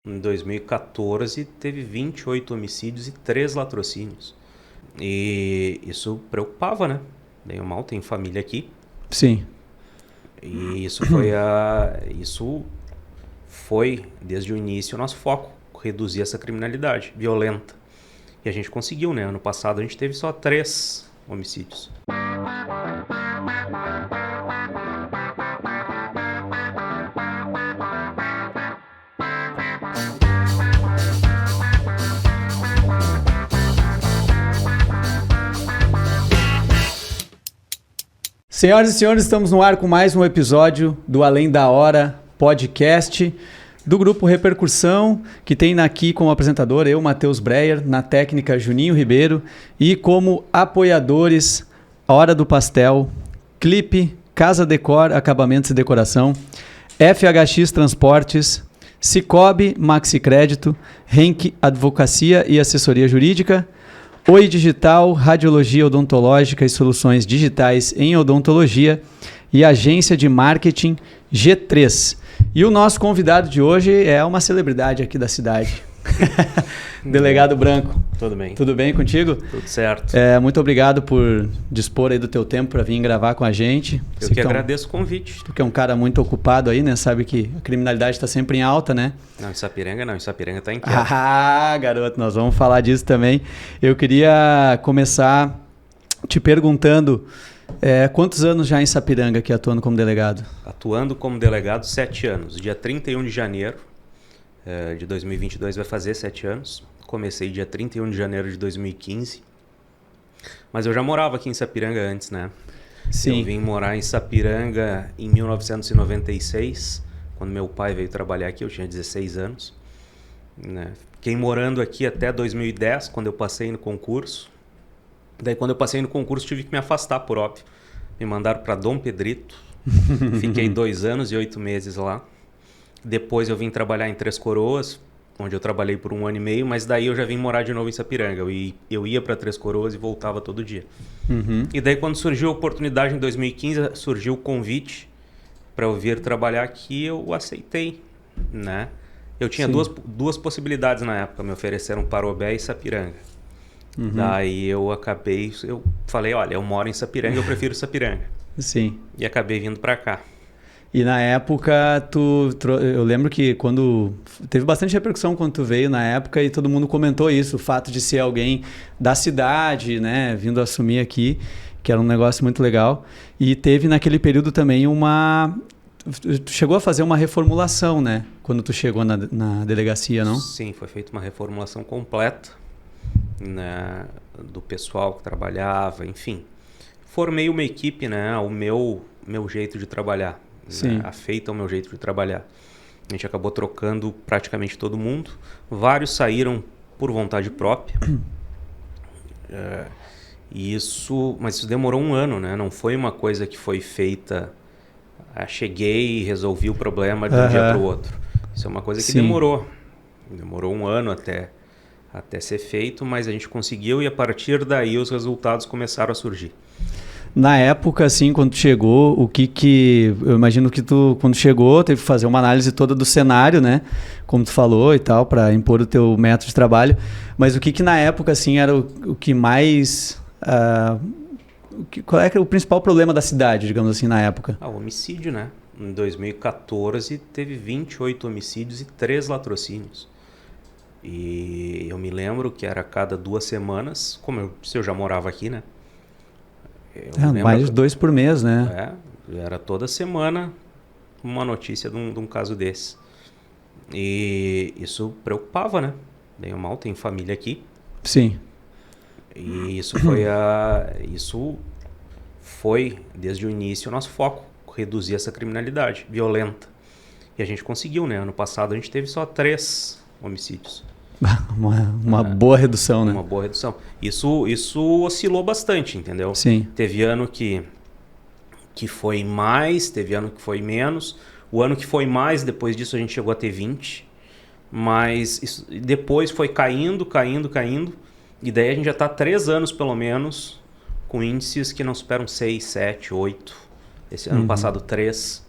Em 2014 teve 28 homicídios e 3 latrocínios. E isso preocupava, né? Bem ou mal, tem família aqui. Sim. E isso foi desde o início o nosso foco, reduzir essa criminalidade violenta. E a gente conseguiu, né? Ano passado a gente teve só 3 homicídios. Senhoras e senhores, estamos no ar com mais um episódio do Além da Hora podcast do Grupo Repercussão, que tem aqui como apresentador eu, Matheus Breyer, na técnica Juninho Ribeiro e como apoiadores Hora do Pastel, Clipe, Casa Decor, Acabamentos e Decoração, FHX Transportes, Cicobi, Maxi Crédito, Henk Advocacia e Assessoria Jurídica, Oi Digital, Radiologia Odontológica e Soluções Digitais em Odontologia e Agência de Marketing G3. E o nosso convidado de hoje é uma celebridade aqui da cidade. Delegado Branco. Tudo bem. Tudo bem contigo? Tudo certo. Muito obrigado por dispor aí do teu tempo para vir gravar com a gente. Eu que agradeço o convite. Tu que é um cara muito ocupado aí, né? Sabe que a criminalidade está sempre em alta, né? Não, em Sapiranga está em queda. Ah, garoto, nós vamos falar disso também. Eu queria começar te perguntando quantos anos já em Sapiranga aqui atuando como delegado? Atuando como delegado 7 anos. Dia 31 de janeiro de 2022 vai fazer 7 anos. Comecei dia 31 de janeiro de 2015. Mas eu já morava aqui em Sapiranga antes, né? Sim. Eu vim morar em Sapiranga em 1996, quando meu pai veio trabalhar aqui, eu tinha 16 anos. Né? Fiquei morando aqui até 2010, quando eu passei no concurso. Daí quando eu passei no concurso tive que me afastar, por óbvio. Me mandaram para Dom Pedrito. Fiquei 2 anos e 8 meses lá. Depois eu vim trabalhar em Três Coroas, onde eu trabalhei por 1 ano e meio, mas daí eu já vim morar de novo em Sapiranga. Eu ia para Três Coroas e voltava todo dia. Uhum. E daí quando surgiu a oportunidade em 2015, surgiu o convite para eu vir trabalhar aqui, eu aceitei, né? Eu tinha duas possibilidades na época, me ofereceram Parobé e Sapiranga. Uhum. Daí eu falei, olha, eu moro em Sapiranga, eu prefiro Sapiranga. Sim. E acabei vindo para cá. E na época, eu lembro que quando teve bastante repercussão quando tu veio na época e todo mundo comentou isso, o fato de ser alguém da cidade, né, vindo assumir aqui, que era um negócio muito legal. E teve naquele período também tu chegou a fazer uma reformulação, né, quando tu chegou na delegacia, não? Sim, foi feita uma reformulação completa, né, do pessoal que trabalhava, enfim. Formei uma equipe, né, o meu jeito de trabalhar. Né, afeita ao meu jeito de trabalhar. A gente acabou trocando praticamente todo mundo. Vários saíram por vontade própria. Mas isso demorou 1 ano, né? Não foi uma coisa que foi feita... cheguei e resolvi o problema de um dia para o outro. Isso é uma coisa que demorou. Demorou 1 ano até ser feito, mas a gente conseguiu e a partir daí os resultados começaram a surgir. Na época, assim, quando tu chegou, eu imagino que tu, quando chegou, teve que fazer uma análise toda do cenário, né? Como tu falou e tal, para impor o teu método de trabalho. Mas o que na época, assim, era o que mais... qual é o principal problema da cidade, digamos assim, na época? O homicídio, né? Em 2014 teve 28 homicídios e 3 latrocínios. E eu me lembro que era a cada 2 semanas, se eu já morava aqui, né? Mais de 2 por mês, né? Era toda semana uma notícia de um caso desse. E isso preocupava, né? Bem ou mal, tem família aqui. Sim. E isso foi desde o início o nosso foco, reduzir essa criminalidade violenta. E a gente conseguiu, né? Ano passado a gente teve só 3 homicídios. Uma boa redução, né? Uma boa redução. Isso oscilou bastante, entendeu? Sim. Teve ano que foi mais, teve ano que foi menos. O ano que foi mais, depois disso a gente chegou a ter 20. Mas depois foi caindo. E daí a gente já está há 3 anos, pelo menos, com índices que não superam 6, 7, 8. Esse ano passado, 3.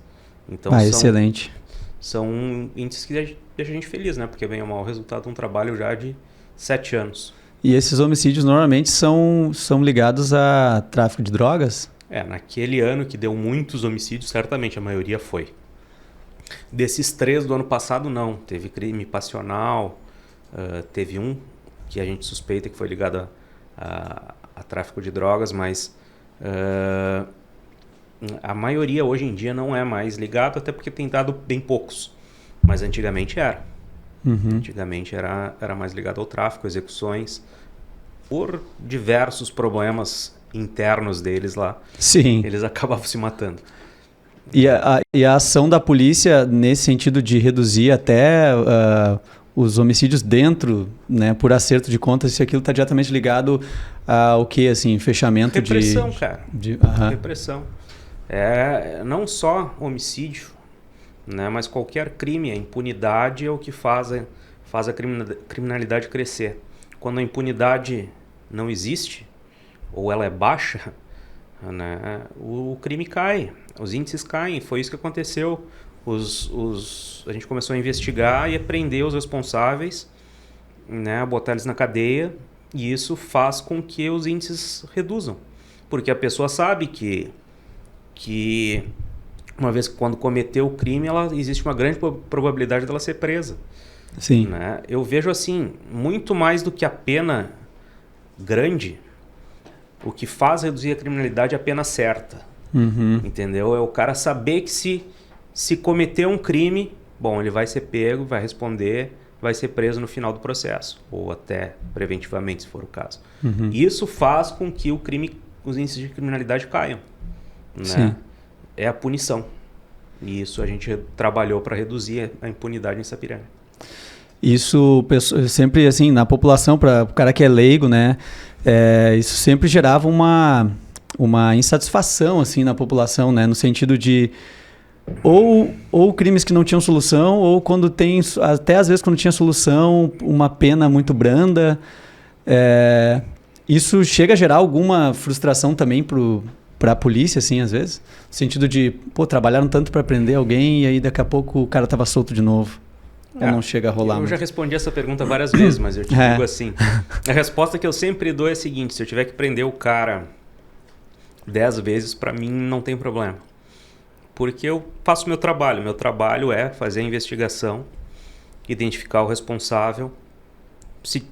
Então, excelente. São índices que deixa a gente feliz, né? Porque bem ou mal o resultado de um trabalho já de 7 anos. E esses homicídios normalmente são ligados a tráfico de drogas? Naquele ano que deu muitos homicídios, certamente a maioria foi. Desses 3 do ano passado, não. Teve crime passional, teve um que a gente suspeita que foi ligado a tráfico de drogas, mas a maioria hoje em dia não é mais ligado, até porque tem dado bem poucos. Mas antigamente era. Antigamente era mais ligado ao tráfico, execuções, por diversos problemas internos deles lá. Sim. Eles acabavam se matando. E a ação da polícia nesse sentido de reduzir até os homicídios dentro, né, por acerto de contas, se aquilo está diretamente ligado ao que, assim, fechamento repressão, cara. Repressão. Não só homicídio, né, mas qualquer crime. A impunidade é o que faz a criminalidade crescer. Quando a impunidade não existe, ou ela é baixa, né, o crime cai, os índices caem. Foi isso que aconteceu. A gente começou a investigar e a prender os responsáveis, né, a botar eles na cadeia, e isso faz com que os índices reduzam. Porque a pessoa sabe que uma vez que quando cometeu o crime, existe uma grande probabilidade dela ser presa. Sim. Né? Eu vejo assim, muito mais do que a pena grande, o que faz reduzir a criminalidade é a pena certa. Entendeu? É o cara saber que se cometer um crime, bom, ele vai ser pego, vai responder, vai ser preso no final do processo, ou até preventivamente, se for o caso. Isso faz com que os índices de criminalidade caiam. Né? Sim. É a punição. E isso a gente trabalhou para reduzir a impunidade em Sapiranga. Isso sempre, assim, na população, para o cara que é leigo, né? Isso sempre gerava uma insatisfação, assim, na população, né? No sentido de ou crimes que não tinham solução, ou quando tem, até às vezes quando tinha solução, uma pena muito branda. Isso chega a gerar alguma frustração também para a polícia, assim, às vezes? No sentido de, trabalharam tanto para prender alguém e aí daqui a pouco o cara estava solto de novo. Ou não chega a rolar? Eu já respondi essa pergunta várias vezes, mas eu te digo assim. A resposta que eu sempre dou é a seguinte: se eu tiver que prender o cara 10 vezes, para mim não tem problema. Porque eu faço o meu trabalho. Meu trabalho é fazer a investigação, identificar o responsável, se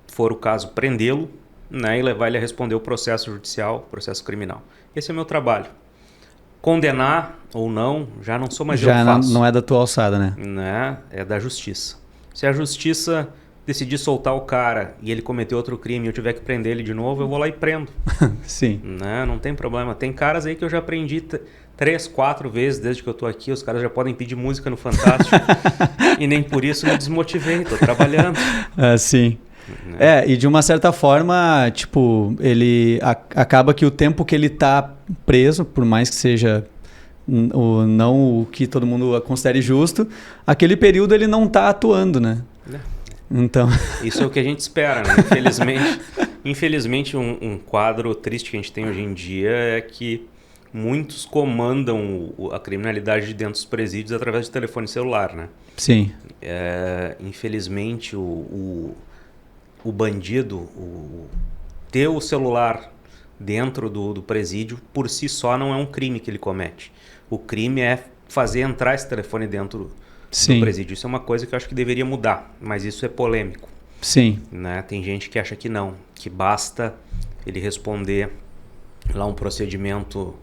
for o caso, prendê-lo, né, e levar ele a responder o processo judicial, processo criminal. Esse é o meu trabalho. Condenar ou não, já não sou mais eu que faço. Já não é da tua alçada, né? Né? É da justiça. Se a justiça decidir soltar o cara e ele cometer outro crime e eu tiver que prender ele de novo, eu vou lá e prendo. Sim. Né? Não tem problema. Tem caras aí que eu já prendi 3, 4 vezes desde que eu tô aqui. Os caras já podem pedir música no Fantástico. E nem por isso me desmotivei. Tô trabalhando. Sim. E de uma certa forma, tipo, ele acaba que o tempo que ele tá preso, por mais que seja não o que todo mundo considere justo, aquele período ele não tá atuando, né? Então... Isso é o que a gente espera, né? Infelizmente um quadro triste que a gente tem hoje em dia é que muitos comandam a criminalidade de dentro dos presídios através de telefone celular, né? Sim. Infelizmente o bandido, ter o celular dentro do presídio, por si só não é um crime que ele comete. O crime é fazer entrar esse telefone dentro do presídio. Isso é uma coisa que eu acho que deveria mudar, mas isso é polêmico. Sim. Né? Tem gente que acha que não, que basta ele responder lá um procedimento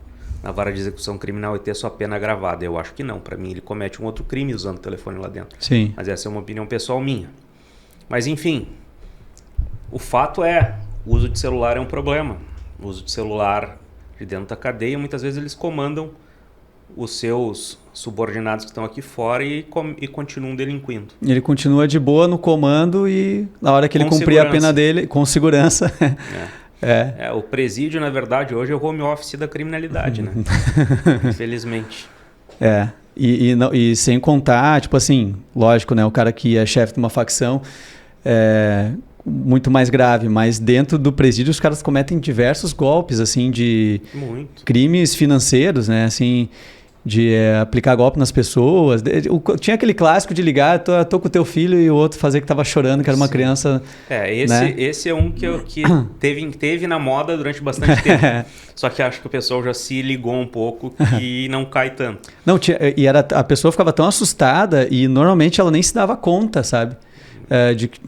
na vara de execução criminal e ter sua pena gravada. Eu acho que não. Para mim, ele comete um outro crime usando o telefone lá dentro. Sim. Mas essa é uma opinião pessoal minha. Mas, enfim... O fato é, o uso de celular é um problema. O uso de celular de dentro da cadeia, muitas vezes eles comandam os seus subordinados que estão aqui fora e continuam delinquindo. Ele continua de boa no comando e na hora que ele cumprir a pena dele, com segurança. O presídio, na verdade, hoje é o home office da criminalidade, né? Infelizmente. E sem contar, tipo assim, lógico, né? O cara que é chefe de uma facção... muito mais grave, mas dentro do presídio os caras cometem diversos golpes, assim, de crimes financeiros, né, assim, aplicar golpe nas pessoas. Tinha aquele clássico de ligar, tô com o teu filho, e o outro fazer que tava chorando, que era uma criança. Esse é um que teve na moda durante bastante tempo. Só que acho que o pessoal já se ligou um pouco e não cai tanto. Não, a pessoa ficava tão assustada e normalmente ela nem se dava conta, sabe?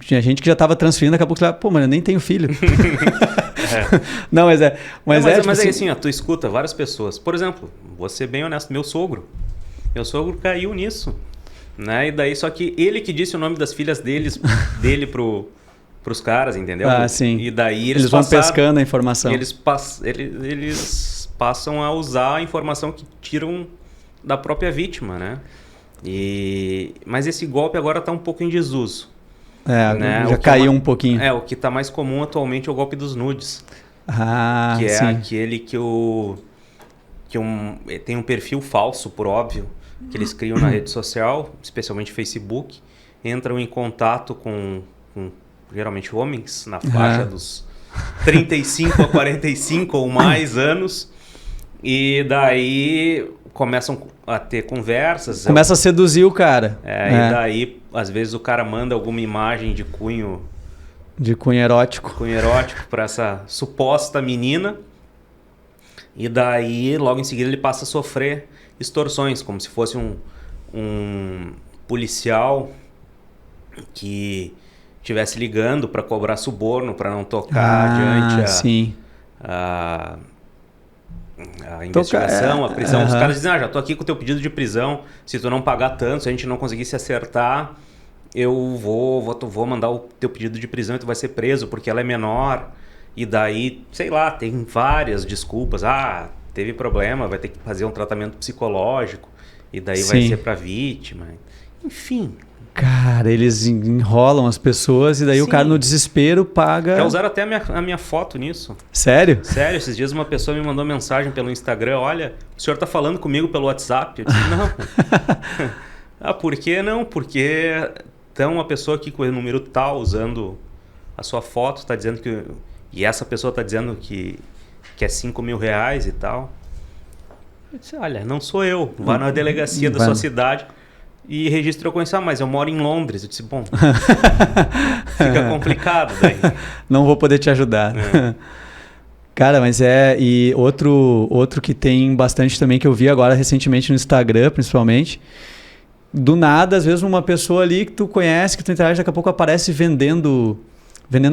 Tinha gente que já estava transferindo, daqui a pouco falava, pô, mas eu nem tenho filho. Não, mas assim, ó, tu escuta várias pessoas. Por exemplo, vou ser bem honesto, meu sogro caiu nisso, né? E daí, só que ele que disse o nome das filhas dele pros caras, entendeu? Sim. E daí eles vão pescando a informação. Eles passam a usar a informação que tiram da própria vítima, né? Mas esse golpe agora está um pouco em desuso. Né? Já caiu um pouquinho. O que está mais comum atualmente é o golpe dos nudes. Que é aquele que tem um perfil falso, por óbvio, que eles criam na rede social, especialmente Facebook, entram em contato com geralmente homens na faixa dos 35 a 45 ou mais anos, e daí começam a ter conversas. Começa a seduzir o cara. E daí, às vezes, o cara manda alguma imagem de cunho erótico. Para essa suposta menina. E daí, logo em seguida, ele passa a sofrer extorsões, como se fosse um policial que estivesse ligando para cobrar suborno, para não tocar adiante a investigação, a prisão. Os caras dizem, já tô aqui com o teu pedido de prisão, se tu não pagar tanto, se a gente não conseguir se acertar, eu vou mandar o teu pedido de prisão e tu vai ser preso porque ela é menor. E daí, sei lá, tem várias desculpas. Teve problema, vai ter que fazer um tratamento psicológico, e daí vai ser pra vítima. Enfim. Cara, eles enrolam as pessoas e daí o cara no desespero paga... Já usaram até a minha foto nisso. Sério? Sério, esses dias uma pessoa me mandou mensagem pelo Instagram, olha, o senhor tá falando comigo pelo WhatsApp? Eu disse, não. Por que não? Porque então uma pessoa aqui com o número tal usando a sua foto, tá dizendo que... E essa pessoa tá dizendo que é R$5.000 e tal. Eu disse, olha, não sou eu. Vá na delegacia da sua cidade e registre a ocorrência. Mas eu moro em Londres. Eu disse, bom, fica complicado daí. Não vou poder te ajudar. Cara, mas e outro que tem bastante também, que eu vi agora recentemente no Instagram, principalmente. Do nada, às vezes uma pessoa ali que tu conhece, que tu interage, daqui a pouco aparece vendendo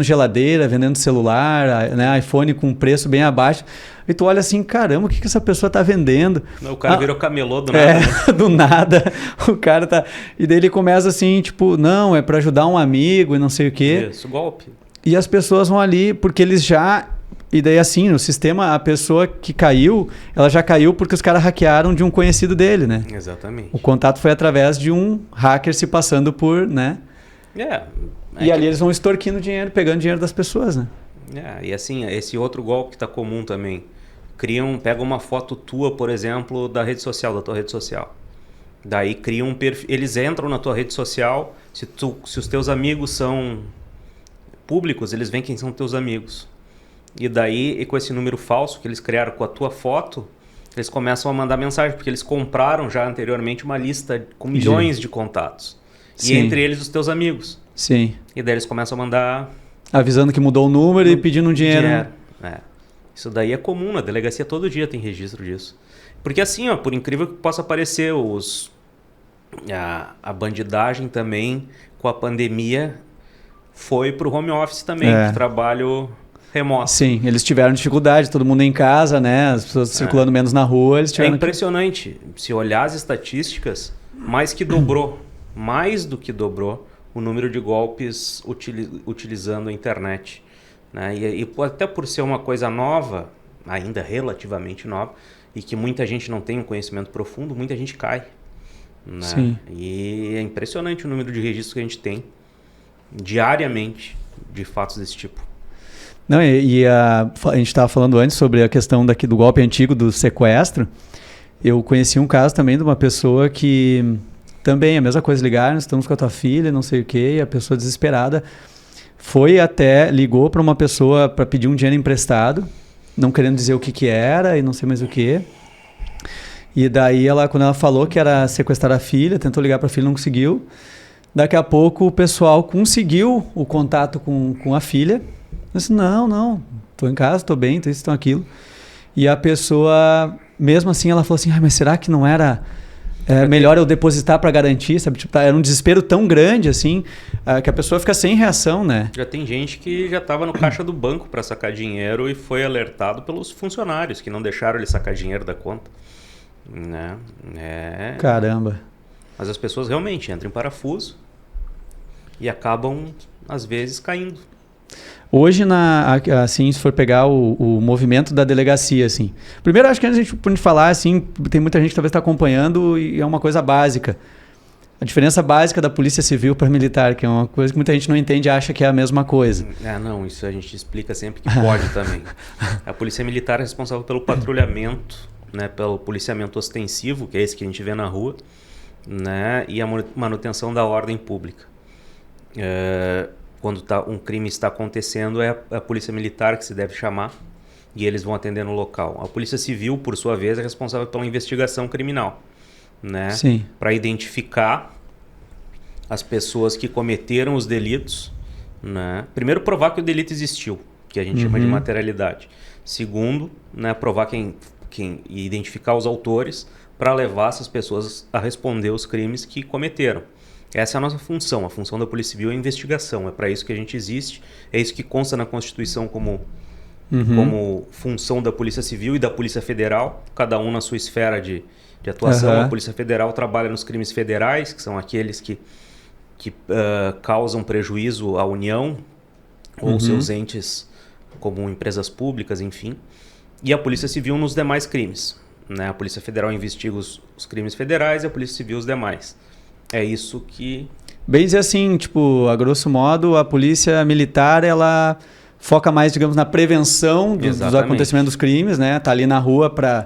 geladeira, vendendo celular, né, iPhone com preço bem abaixo. E tu olha assim, caramba, o que essa pessoa tá vendendo? O cara virou camelô do nada. Né? Do nada. O cara tá... E daí ele começa assim, tipo, não, é para ajudar um amigo e não sei o quê. Isso, golpe. E as pessoas vão ali, porque eles já... E daí assim, no sistema, a pessoa que caiu, ela já caiu porque os caras hackearam de um conhecido dele, né? Exatamente. O contato foi através de um hacker se passando por, né? E ali eles vão extorquindo dinheiro, pegando dinheiro das pessoas, né? E assim, esse outro golpe que está comum também. Pega uma foto tua, por exemplo, da rede social, da tua rede social. Daí criam um perfil. Eles entram na tua rede social. Se os teus amigos são públicos, eles veem quem são teus amigos. E daí, com esse número falso que eles criaram com a tua foto, eles começam a mandar mensagem, porque eles compraram já anteriormente uma lista com milhões de contatos. Sim. E entre eles os teus amigos. Sim. E daí eles começam a mandar... Avisando que mudou o número e pedindo um dinheiro. Isso daí é comum, na delegacia todo dia tem registro disso. Porque assim, por incrível que possa parecer, a bandidagem também, com a pandemia, foi pro home office também, pro trabalho remoto. Sim, eles tiveram dificuldade, todo mundo em casa, né? As pessoas circulando menos na rua, eles tiveram... É impressionante. Se olhar as estatísticas, mais do que dobrou o número de golpes utilizando a internet. Né? E até por ser uma coisa nova, ainda relativamente nova, e que muita gente não tem um conhecimento profundo, muita gente cai. Né? Sim. E é impressionante o número de registros que a gente tem diariamente de fatos desse tipo. Não, a gente estava falando antes sobre a questão do golpe antigo do sequestro. Eu conheci um caso também de uma pessoa que também a mesma coisa, ligaram, estamos com a tua filha, não sei o quê, e a pessoa desesperada ligou para uma pessoa para pedir um dinheiro emprestado, não querendo dizer o que era e não sei mais o que. E daí, quando ela falou que era sequestrar a filha, tentou ligar para a filha, não conseguiu. Daqui a pouco o pessoal conseguiu o contato com a filha. Eu disse, não, tô em casa, tô bem, tô isso, tô aquilo. E a pessoa, mesmo assim, ela falou assim, mas será que não era melhor eu depositar para garantir, sabe? Tipo, era um desespero tão grande, assim, que a pessoa fica sem reação, né? Já tem gente que já estava no caixa do banco para sacar dinheiro e foi alertado pelos funcionários que não deixaram ele sacar dinheiro da conta. Né? Caramba. Mas as pessoas realmente entram em parafuso e acabam, às vezes, caindo. Hoje, assim, se for pegar o movimento da delegacia, assim. Primeiro, acho que antes a gente pode falar, assim, tem muita gente que talvez está acompanhando e é uma coisa básica. A diferença básica da polícia civil para militar, que é uma coisa que muita gente não entende e acha que é a mesma coisa. Não, isso a gente explica sempre que pode também. A polícia militar é responsável pelo patrulhamento, né, pelo policiamento ostensivo, que é esse que a gente vê na rua, né, e a manutenção da ordem pública. Quando um crime está acontecendo, é a polícia militar que se deve chamar e eles vão atender no local. A polícia civil, por sua vez, é responsável pela investigação criminal, né? Sim. Para identificar as pessoas que cometeram os delitos, né? Primeiro, provar que o delito existiu, que a gente chama de materialidade. Segundo, né, provar e identificar os autores para levar essas pessoas a responder os crimes que cometeram. Essa é a nossa função. A função da Polícia Civil é investigação. É para isso que a gente existe. É isso que consta na Constituição como função da Polícia Civil e da Polícia Federal, cada um na sua esfera de atuação. A Polícia Federal trabalha nos crimes federais, que são aqueles que causam prejuízo à União ou seus entes, como empresas públicas, enfim. E a Polícia Civil nos demais crimes, né? A Polícia Federal investiga os crimes federais e a Polícia Civil os demais. É isso que... Bem dizer assim, tipo, a grosso modo, a polícia militar, ela foca mais, digamos, na prevenção dos acontecimentos dos crimes, né? Tá ali na rua para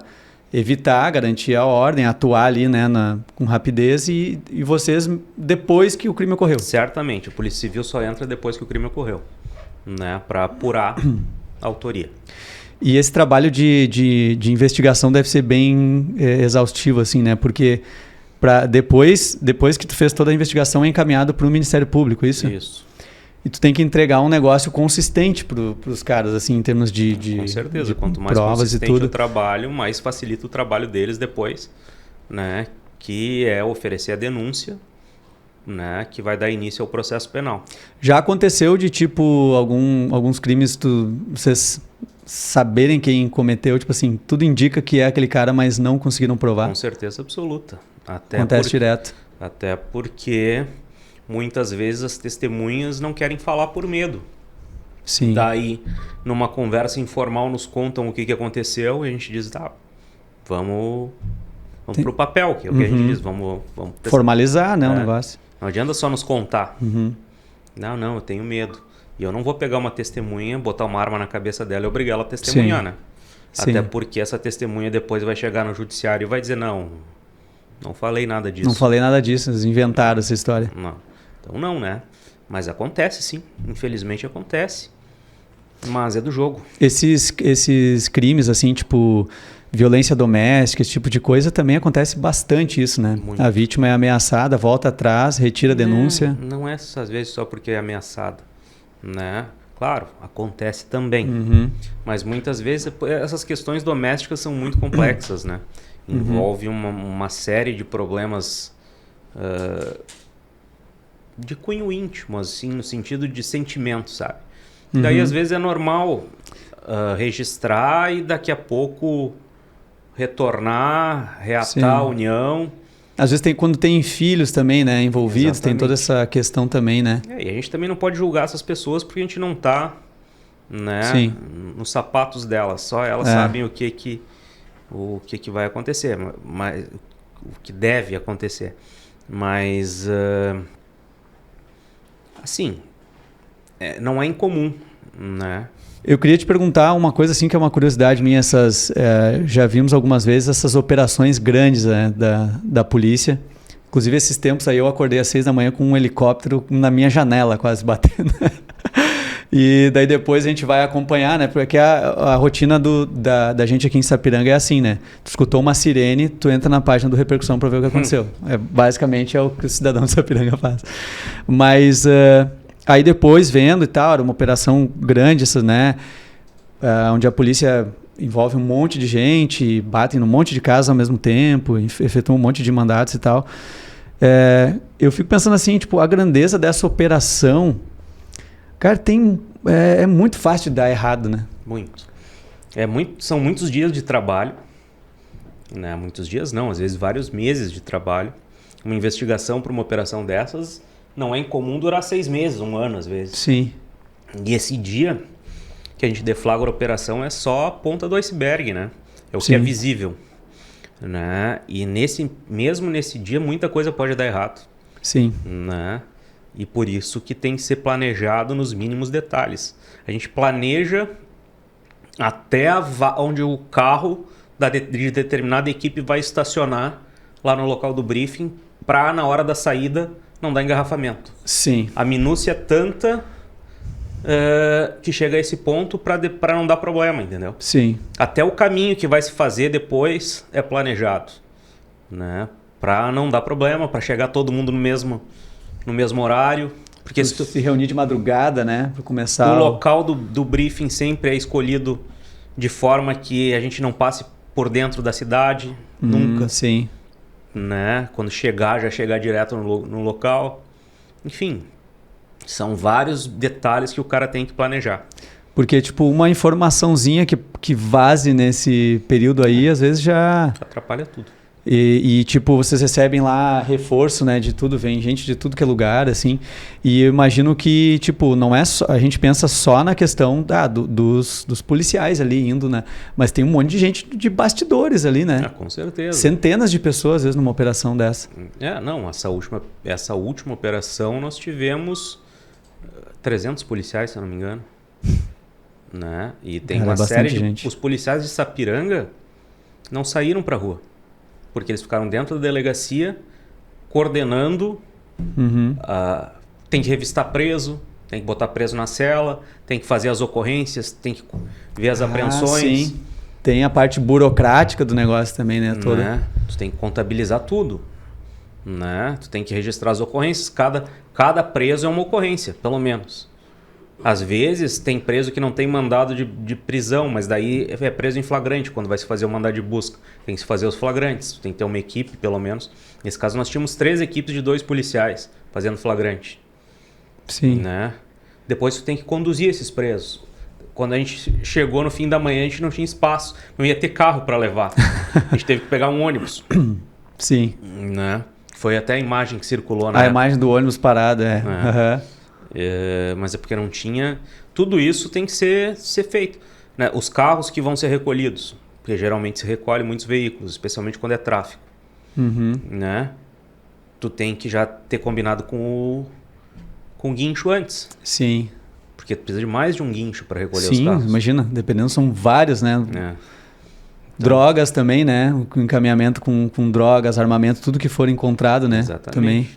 evitar, garantir a ordem, atuar ali, né, com rapidez e vocês depois que o crime ocorreu. Certamente, a Polícia Civil só entra depois que o crime ocorreu, né? Para apurar a autoria. E esse trabalho de investigação deve ser bem exaustivo, assim, né? Porque... depois que tu fez toda a investigação, é encaminhado para o Ministério Público, isso? Isso. E tu tem que entregar um negócio consistente para os caras, assim, em termos de com certeza. Quanto mais provas consistente e tudo. o trabalho, mais facilita o trabalho deles depois, né? Que é oferecer a denúncia, né? Que vai dar início ao processo penal. Já aconteceu de, tipo, alguns crimes, vocês saberem quem cometeu, tipo assim, tudo indica que é aquele cara, mas não conseguiram provar? Com certeza absoluta. Acontece direto. Até porque muitas vezes as testemunhas não querem falar por medo. Sim. Daí, numa conversa informal, nos contam o que aconteceu e a gente diz, vamos pro papel, que é o que a gente diz, vamos formalizar, né, o negócio. Não adianta só nos contar. Não, eu tenho medo. E eu não vou pegar uma testemunha, botar uma arma na cabeça dela e obrigar ela a testemunhar, Sim. né? Sim. Até porque essa testemunha depois vai chegar no judiciário e vai dizer, não falei nada disso. Não falei nada disso, eles inventaram essa história. Não. Então não, né? Mas acontece sim, infelizmente acontece. Mas é do jogo. Esses crimes, assim, tipo violência doméstica, esse tipo de coisa, também acontece bastante isso, né? Muito. A vítima é ameaçada, volta atrás, retira a denúncia. Não é às vezes só porque é ameaçada, né? Claro, acontece também. Mas muitas vezes essas questões domésticas são muito complexas, né? Envolve uma série de problemas de cunho íntimo, assim, no sentido de sentimento, sabe? Daí, às vezes, é normal registrar e daqui a pouco retornar, reatar a união. Às vezes quando tem filhos também, né, envolvidos, Exatamente. tem toda essa questão também, né? E a gente também não pode julgar essas pessoas porque a gente não está, né, nos sapatos delas. Só elas sabem o que vai acontecer, mas o que deve acontecer. Mas, assim, não é incomum, né? Eu queria te perguntar uma coisa assim que é uma curiosidade minha. Já vimos algumas vezes essas operações grandes, né, da polícia. Inclusive, esses tempos aí eu acordei às 6 da manhã com um helicóptero na minha janela quase batendo. E daí depois a gente vai acompanhar, né? Porque a rotina da gente aqui em Sapiranga é assim, né? Tu escutou uma sirene, tu entra na página do Repercussão para ver o que aconteceu. Basicamente é o que o cidadão de Sapiranga faz. Mas aí depois vendo e tal, era uma operação grande, né? Onde a polícia envolve um monte de gente, batem num monte de casas ao mesmo tempo, efetuam um monte de mandatos e tal. Eu fico pensando assim, tipo, a grandeza dessa operação, cara, é muito fácil de dar errado, né? Muito. São muitos dias de trabalho, né? Muitos dias não, às vezes vários meses de trabalho. Uma investigação para uma operação dessas não é incomum durar 6 meses, 1 ano às vezes. Sim. E esse dia que a gente deflagra a operação é só a ponta do iceberg, né? É o Sim. que é visível. Né? E mesmo nesse dia muita coisa pode dar errado. Sim. Né? E por isso que tem que ser planejado nos mínimos detalhes. A gente planeja até onde o carro de determinada equipe vai estacionar lá no local do briefing para na hora da saída não dar engarrafamento. Sim. A minúcia é tanta que chega a esse ponto para não dar problema, entendeu? Sim. Até o caminho que vai se fazer depois é planejado, né? Para não dar problema, para chegar todo mundo no mesmo horário. Porque se reunir de madrugada, né? Para começar. O local do briefing sempre é escolhido de forma que a gente não passe por dentro da cidade, nunca. Sim. Né? Quando já chegar direto no local. Enfim, são vários detalhes que o cara tem que planejar. Porque, tipo, uma informaçãozinha que vaze nesse período aí, às vezes já atrapalha tudo. E, tipo, vocês recebem lá reforço, né, de tudo, vem gente de tudo que é lugar, assim. E eu imagino que, tipo, não é só, a gente pensa só na questão dos policiais ali indo, né? Mas tem um monte de gente de bastidores ali, né? Com certeza. Centenas de pessoas, às vezes, numa operação dessa. Não, essa última operação nós tivemos 300 policiais, se eu não me engano. Né? E tem uma série de gente. Os policiais de Sapiranga não saíram para rua. Porque eles ficaram dentro da delegacia, coordenando, tem que revistar preso, tem que botar preso na cela, tem que fazer as ocorrências, tem que ver as apreensões. Sim. Tem a parte burocrática do negócio também, né? Toda. Né? Tu tem que contabilizar tudo. Né? Tu tem que registrar as ocorrências. Cada preso é uma ocorrência, pelo menos. Às vezes tem preso que não tem mandado de prisão, mas daí é preso em flagrante quando vai se fazer o mandado de busca. Tem que se fazer os flagrantes, tem que ter uma equipe pelo menos. Nesse caso nós tínhamos 3 equipes de 2 policiais fazendo flagrante. Sim. Né? Depois tu tem que conduzir esses presos. Quando a gente chegou no fim da manhã a gente não tinha espaço, não ia ter carro para levar. A gente teve que pegar um ônibus. Sim. Né? Foi até a imagem que circulou a imagem do ônibus parado, mas é porque não tinha. Tudo isso tem que ser feito. Né? Os carros que vão ser recolhidos, porque geralmente se recolhe muitos veículos, especialmente quando é tráfico. Né? Tu tem que já ter combinado com o guincho antes. Sim. Porque tu precisa de mais de um guincho para recolher os carros. Sim, imagina, dependendo, são vários, né? Então, drogas também, né? O encaminhamento com drogas, armamento, tudo que for encontrado, né? Exatamente. Também.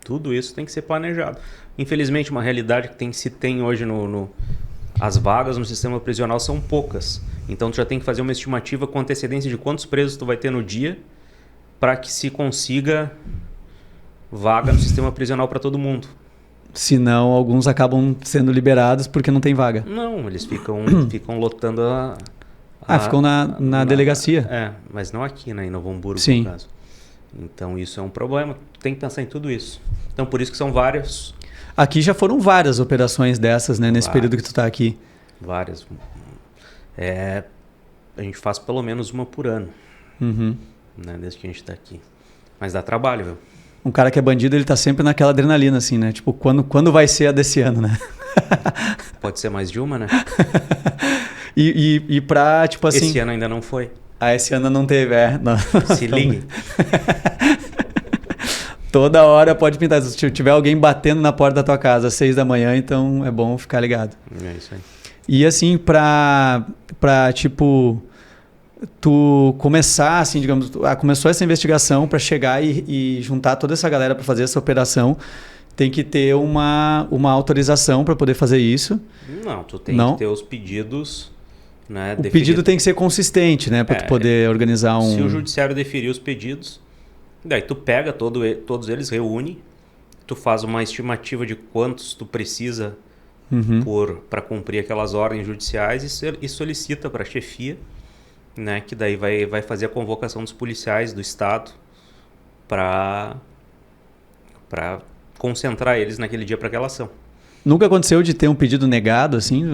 Tudo isso tem que ser planejado. Infelizmente, uma realidade que se tem hoje as vagas no sistema prisional são poucas. Então, tu já tem que fazer uma estimativa com antecedência de quantos presos tu vai ter no dia para que se consiga vaga no sistema prisional para todo mundo. Senão, alguns acabam sendo liberados porque não tem vaga. Não, eles ficam lotando ficam na delegacia. Mas não aqui, né, em Novo Hamburgo, Sim. no caso. Então, isso é um problema. Tem que pensar em tudo isso. Então, por isso que são vários. Aqui já foram várias operações dessas, né? Nesse período que tu está aqui. Várias. A gente faz pelo menos uma por ano. Né, desde que a gente está aqui. Mas dá trabalho, viu? Um cara que é bandido, ele tá sempre naquela adrenalina, assim, né? Tipo, quando vai ser a desse ano, né? Pode ser mais de uma, né? E pra, tipo assim... Esse ano ainda não foi. Esse ano não teve, não. Se ligue. Toda hora pode pintar. Se tiver alguém batendo na porta da tua casa às 6 da manhã, então é bom ficar ligado. É isso aí. E assim, pra tipo... Tu começar, assim, digamos, começou essa investigação para chegar e juntar toda essa galera para fazer essa operação. tem que ter uma autorização para poder fazer isso. Não, tu tem que ter os pedidos, né? O pedido tem que ser consistente, né? Para tu poder organizar um... Se o judiciário deferir os pedidos, daí tu pega todos eles, reúne, tu faz uma estimativa de quantos tu precisa para cumprir aquelas ordens judiciais e solicita para a chefia, né? Que daí vai fazer a convocação dos policiais do estado para concentrar eles naquele dia para aquela ação. Nunca aconteceu de ter um pedido negado, assim?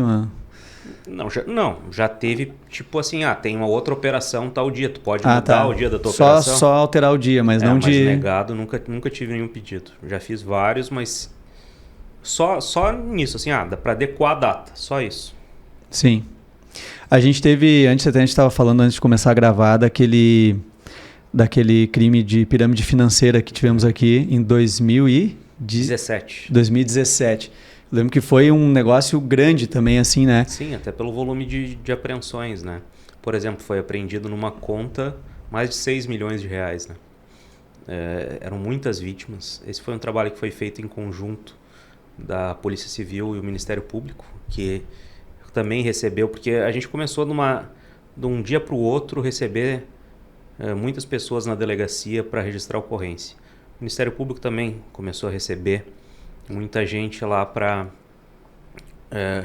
Já teve, tipo assim, tem uma outra operação tal dia, tu pode mudar o dia da tua operação. Só alterar o dia, mas não mas de... negado, nunca tive nenhum pedido. Já fiz vários, mas só nisso, assim, dá para adequar a data, só isso. Sim. A gente teve, a gente estava falando antes de começar a gravar daquele crime de pirâmide financeira que tivemos aqui em 2017. Eu lembro que foi um negócio grande também, assim, né? Sim, até pelo volume de apreensões, né? Por exemplo, foi apreendido numa conta mais de 6 milhões de reais, né? Eram muitas vítimas. Esse foi um trabalho que foi feito em conjunto da Polícia Civil e o Ministério Público, que também recebeu, porque a gente começou de um dia para o outro receber muitas pessoas na delegacia para registrar a ocorrência. O Ministério Público também começou a receber muita gente lá para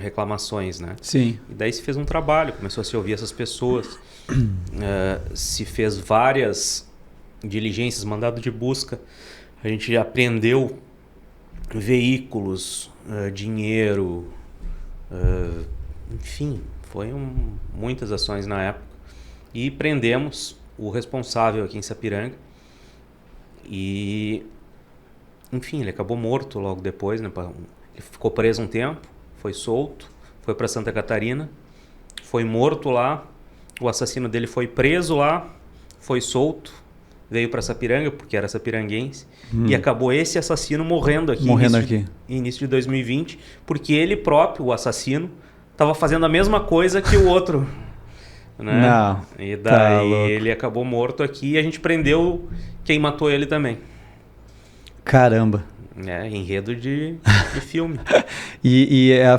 reclamações, né? Sim. E daí se fez um trabalho, começou a se ouvir essas pessoas, se fez várias diligências, mandado de busca, a gente apreendeu veículos, dinheiro, enfim, muitas ações na época. E prendemos o responsável aqui em Sapiranga e, enfim, ele acabou morto logo depois, né? Ele ficou preso um tempo, foi solto, foi para Santa Catarina, foi morto lá, o assassino dele foi preso lá, foi solto, veio para Sapiranga, porque era sapiranguense, e acabou esse assassino morrendo aqui. Início de 2020, porque ele próprio, o assassino, estava fazendo a mesma coisa que o outro. Né? Não, e daí ele acabou morto aqui e a gente prendeu quem matou ele também. Caramba. Enredo de filme.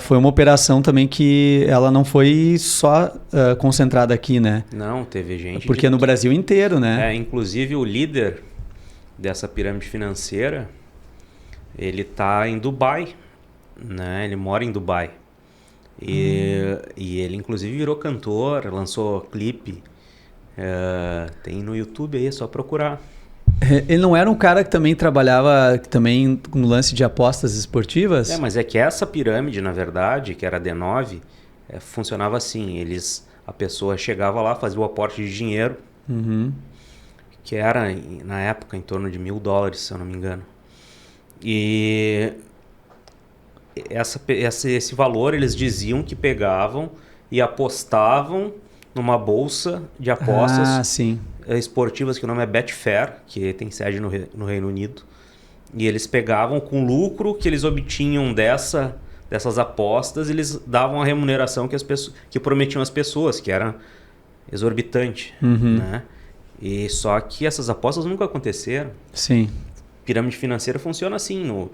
Foi uma operação também que ela não foi só concentrada aqui, né? Não, teve gente... Porque no Brasil inteiro, né? Inclusive o líder dessa pirâmide financeira, ele tá em Dubai, né? Ele mora em Dubai. E ele inclusive virou cantor, lançou clipe. Tem no YouTube aí, é só procurar. Ele não era um cara que também trabalhava no lance de apostas esportivas? Mas é que essa pirâmide, na verdade, que era a D9, funcionava assim. A pessoa chegava lá, fazia o aporte de dinheiro, que era, na época, em torno de $1.000, se eu não me engano. E esse valor eles diziam que pegavam e apostavam numa bolsa de apostas esportivas, que o nome é Betfair, que tem sede no Reino Unido. E eles pegavam com o lucro que eles obtinham dessas apostas, eles davam a remuneração que prometiam às pessoas, que era exorbitante. Né? E só que essas apostas nunca aconteceram. Sim. Pirâmide financeira funciona assim.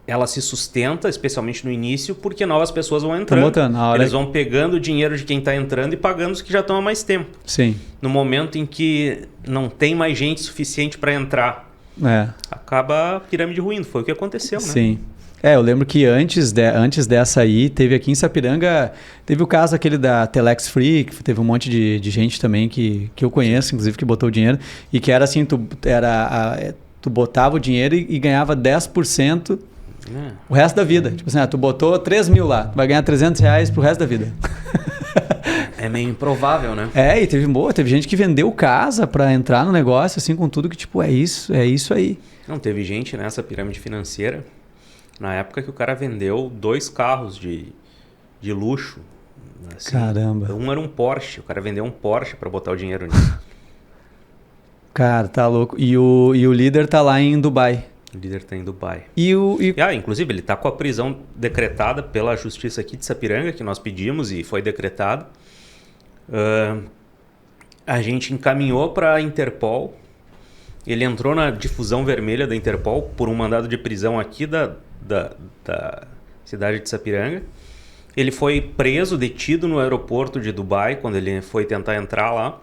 Ela se sustenta, especialmente no início, porque novas pessoas vão entrando. Eles vão pegando o dinheiro de quem está entrando e pagando os que já estão há mais tempo. Sim. No momento em que não tem mais gente suficiente para entrar, acaba a pirâmide ruindo. Foi o que aconteceu, né? Sim. Eu lembro que antes dessa aí, teve aqui em Sapiranga, teve o caso aquele da Telex Free, que teve um monte de gente também que eu conheço, inclusive, que botou o dinheiro, e que era assim, tu botava o dinheiro e ganhava 10%. O resto da vida. Tipo assim, tu botou 3 mil lá, tu vai ganhar R$300 pro resto da vida. É meio improvável, né? E teve gente que vendeu casa para entrar no negócio, assim, com tudo que, tipo, é isso aí. Não, teve gente nessa pirâmide financeira, na época que o cara vendeu 2 carros de luxo. Assim, caramba. Um era um Porsche, o cara vendeu um Porsche para botar o dinheiro nisso. Cara, tá louco. E o líder tá lá em Dubai. O líder está em Dubai. Inclusive, ele está com a prisão decretada pela justiça aqui de Sapiranga, que nós pedimos e foi decretado. A gente encaminhou para a Interpol Ele entrou na difusão vermelha da Interpol por um mandado de prisão aqui da cidade de Sapiranga. Ele foi preso, detido no aeroporto de Dubai, quando ele foi tentar entrar lá.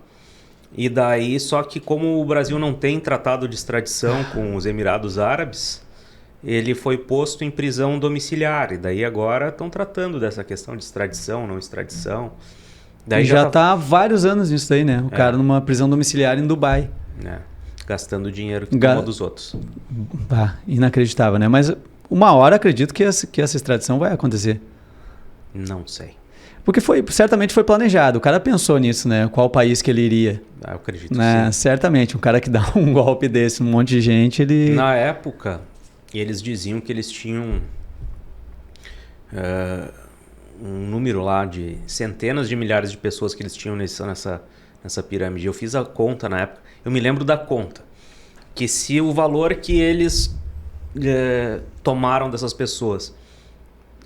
E daí, só que como o Brasil não tem tratado de extradição com os Emirados Árabes, ele foi posto em prisão domiciliar. E daí agora estão tratando dessa questão de extradição, não extradição. Daí já tá há vários anos nisso daí, né? O cara numa prisão domiciliar em Dubai. Gastando dinheiro que tomou dos outros. Inacreditável, né? Mas uma hora acredito que essa extradição vai acontecer. Não sei. Porque certamente foi planejado. O cara pensou nisso, né? Qual país que ele iria. Eu acredito sim. Certamente. Um cara que dá um golpe desse, um monte de gente, ele... Na época, eles diziam que eles tinham um número lá de centenas de milhares de pessoas que eles tinham nessa pirâmide. Eu fiz a conta na época. Eu me lembro da conta. Que se o valor que eles tomaram dessas pessoas...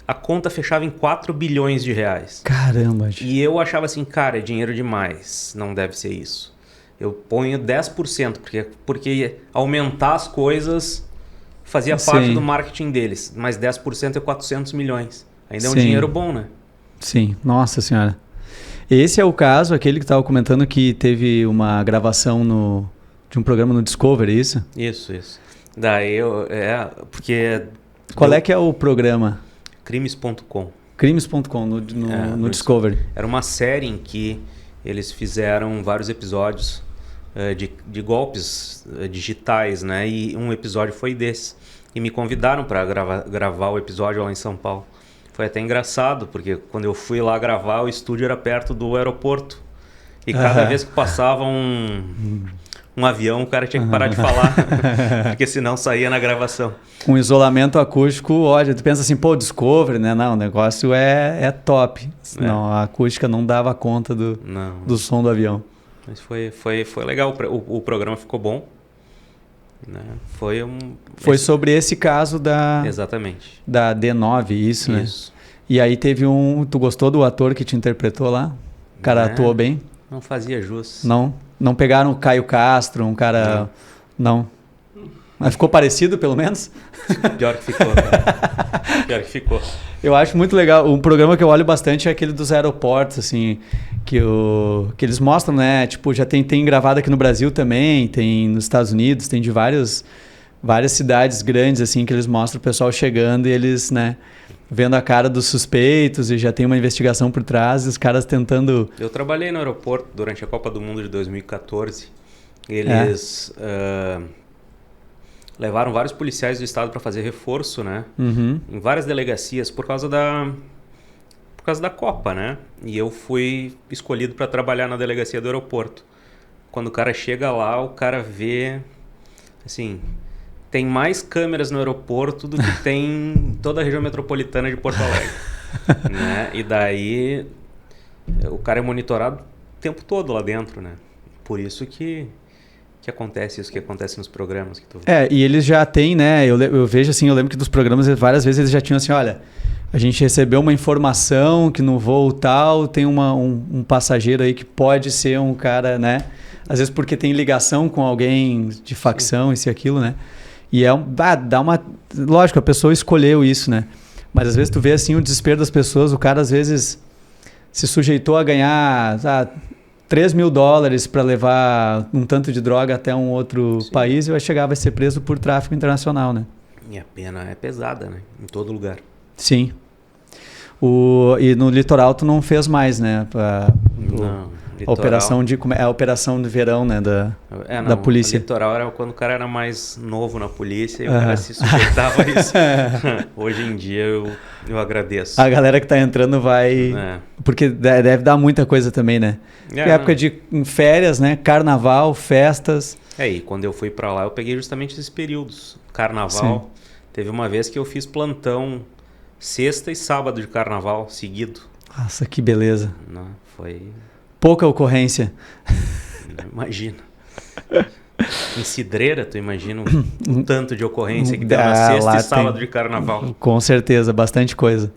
A conta fechava em 4 bilhões de reais. Caramba! E eu achava assim, cara, é dinheiro demais. Não deve ser isso. Eu ponho 10%, porque aumentar as coisas fazia parte do marketing deles. Mas 10% é 400 milhões. Ainda é um dinheiro bom, né? Sim, nossa senhora. Esse é o caso, aquele que estava comentando que teve uma gravação de um programa no Discovery, isso? Isso. Daí porque... Qual é que é o programa? Crimes.com. Crimes.com, no Discovery. Era uma série em que eles fizeram vários episódios de golpes digitais, né? E um episódio foi desse. E me convidaram para gravar o episódio lá em São Paulo. Foi até engraçado, porque quando eu fui lá gravar, o estúdio era perto do aeroporto. E cada vez que passava um avião, o cara tinha que parar de falar, porque senão saía na gravação. Com isolamento acústico, olha, tu pensa assim, Discovery, né? Não, o negócio é top. Não, a acústica não dava conta do som do avião. Mas foi legal, o programa ficou bom. Né? Foi sobre esse caso Exatamente. Da D9, isso, né? Isso. E aí teve tu gostou do ator que te interpretou lá? O cara atuou bem? Não fazia jus. Não pegaram o Caio Castro, um cara... Não. Mas ficou parecido, pelo menos? Pior que ficou, cara. Pior que ficou. Eu acho muito legal. Um programa que eu olho bastante é aquele dos aeroportos, assim, que eles mostram, né? Tipo, já tem gravado aqui no Brasil também, tem nos Estados Unidos, tem de várias cidades grandes, assim, que eles mostram o pessoal chegando e eles, né, vendo a cara dos suspeitos e já tem uma investigação por trás e os caras tentando... Eu trabalhei no aeroporto durante a Copa do Mundo de 2014. Eles levaram vários policiais do estado para fazer reforço, né? Uhum. Em várias delegacias por causa da Copa, né? E eu fui escolhido para trabalhar na delegacia do aeroporto. Quando o cara chega lá, o cara vê, assim, tem mais câmeras no aeroporto do que tem em toda a região metropolitana de Porto Alegre. Né? E daí o cara é monitorado o tempo todo lá dentro, né? Por isso que acontece isso que acontece nos programas que tu... E eles já têm, né? Eu vejo assim, eu lembro que dos programas várias vezes eles já tinham assim, olha, a gente recebeu uma informação que no voo tal tem um passageiro aí que pode ser um cara, né? Às vezes porque tem ligação com alguém de facção, isso e aquilo, né? E dá uma... Lógico, a pessoa escolheu isso, né? Mas às vezes tu vê assim o desespero das pessoas, o cara às vezes se sujeitou a ganhar... $3.000 para levar um tanto de droga até um outro país e vai ser preso por tráfico internacional, né? E a pena é pesada, né? Em todo lugar. Sim. E no litoral tu não fez mais, né? Não. A operação de verão, né? Da polícia. O litoral era quando o cara era mais novo na polícia e o cara se sujeitava a isso. Hoje em dia eu agradeço. A galera que tá entrando vai... Porque deve dar muita coisa também, né? Época de férias, né? Carnaval, festas. E quando eu fui para lá eu peguei justamente esses períodos. Carnaval. Sim. Teve uma vez que eu fiz plantão sexta e sábado de carnaval seguido. Nossa, que beleza. Não, foi... Pouca ocorrência. Imagina. Em Cidreira, tu imagina um tanto de ocorrência que deu na sexta e sábado de carnaval. Com certeza, bastante coisa.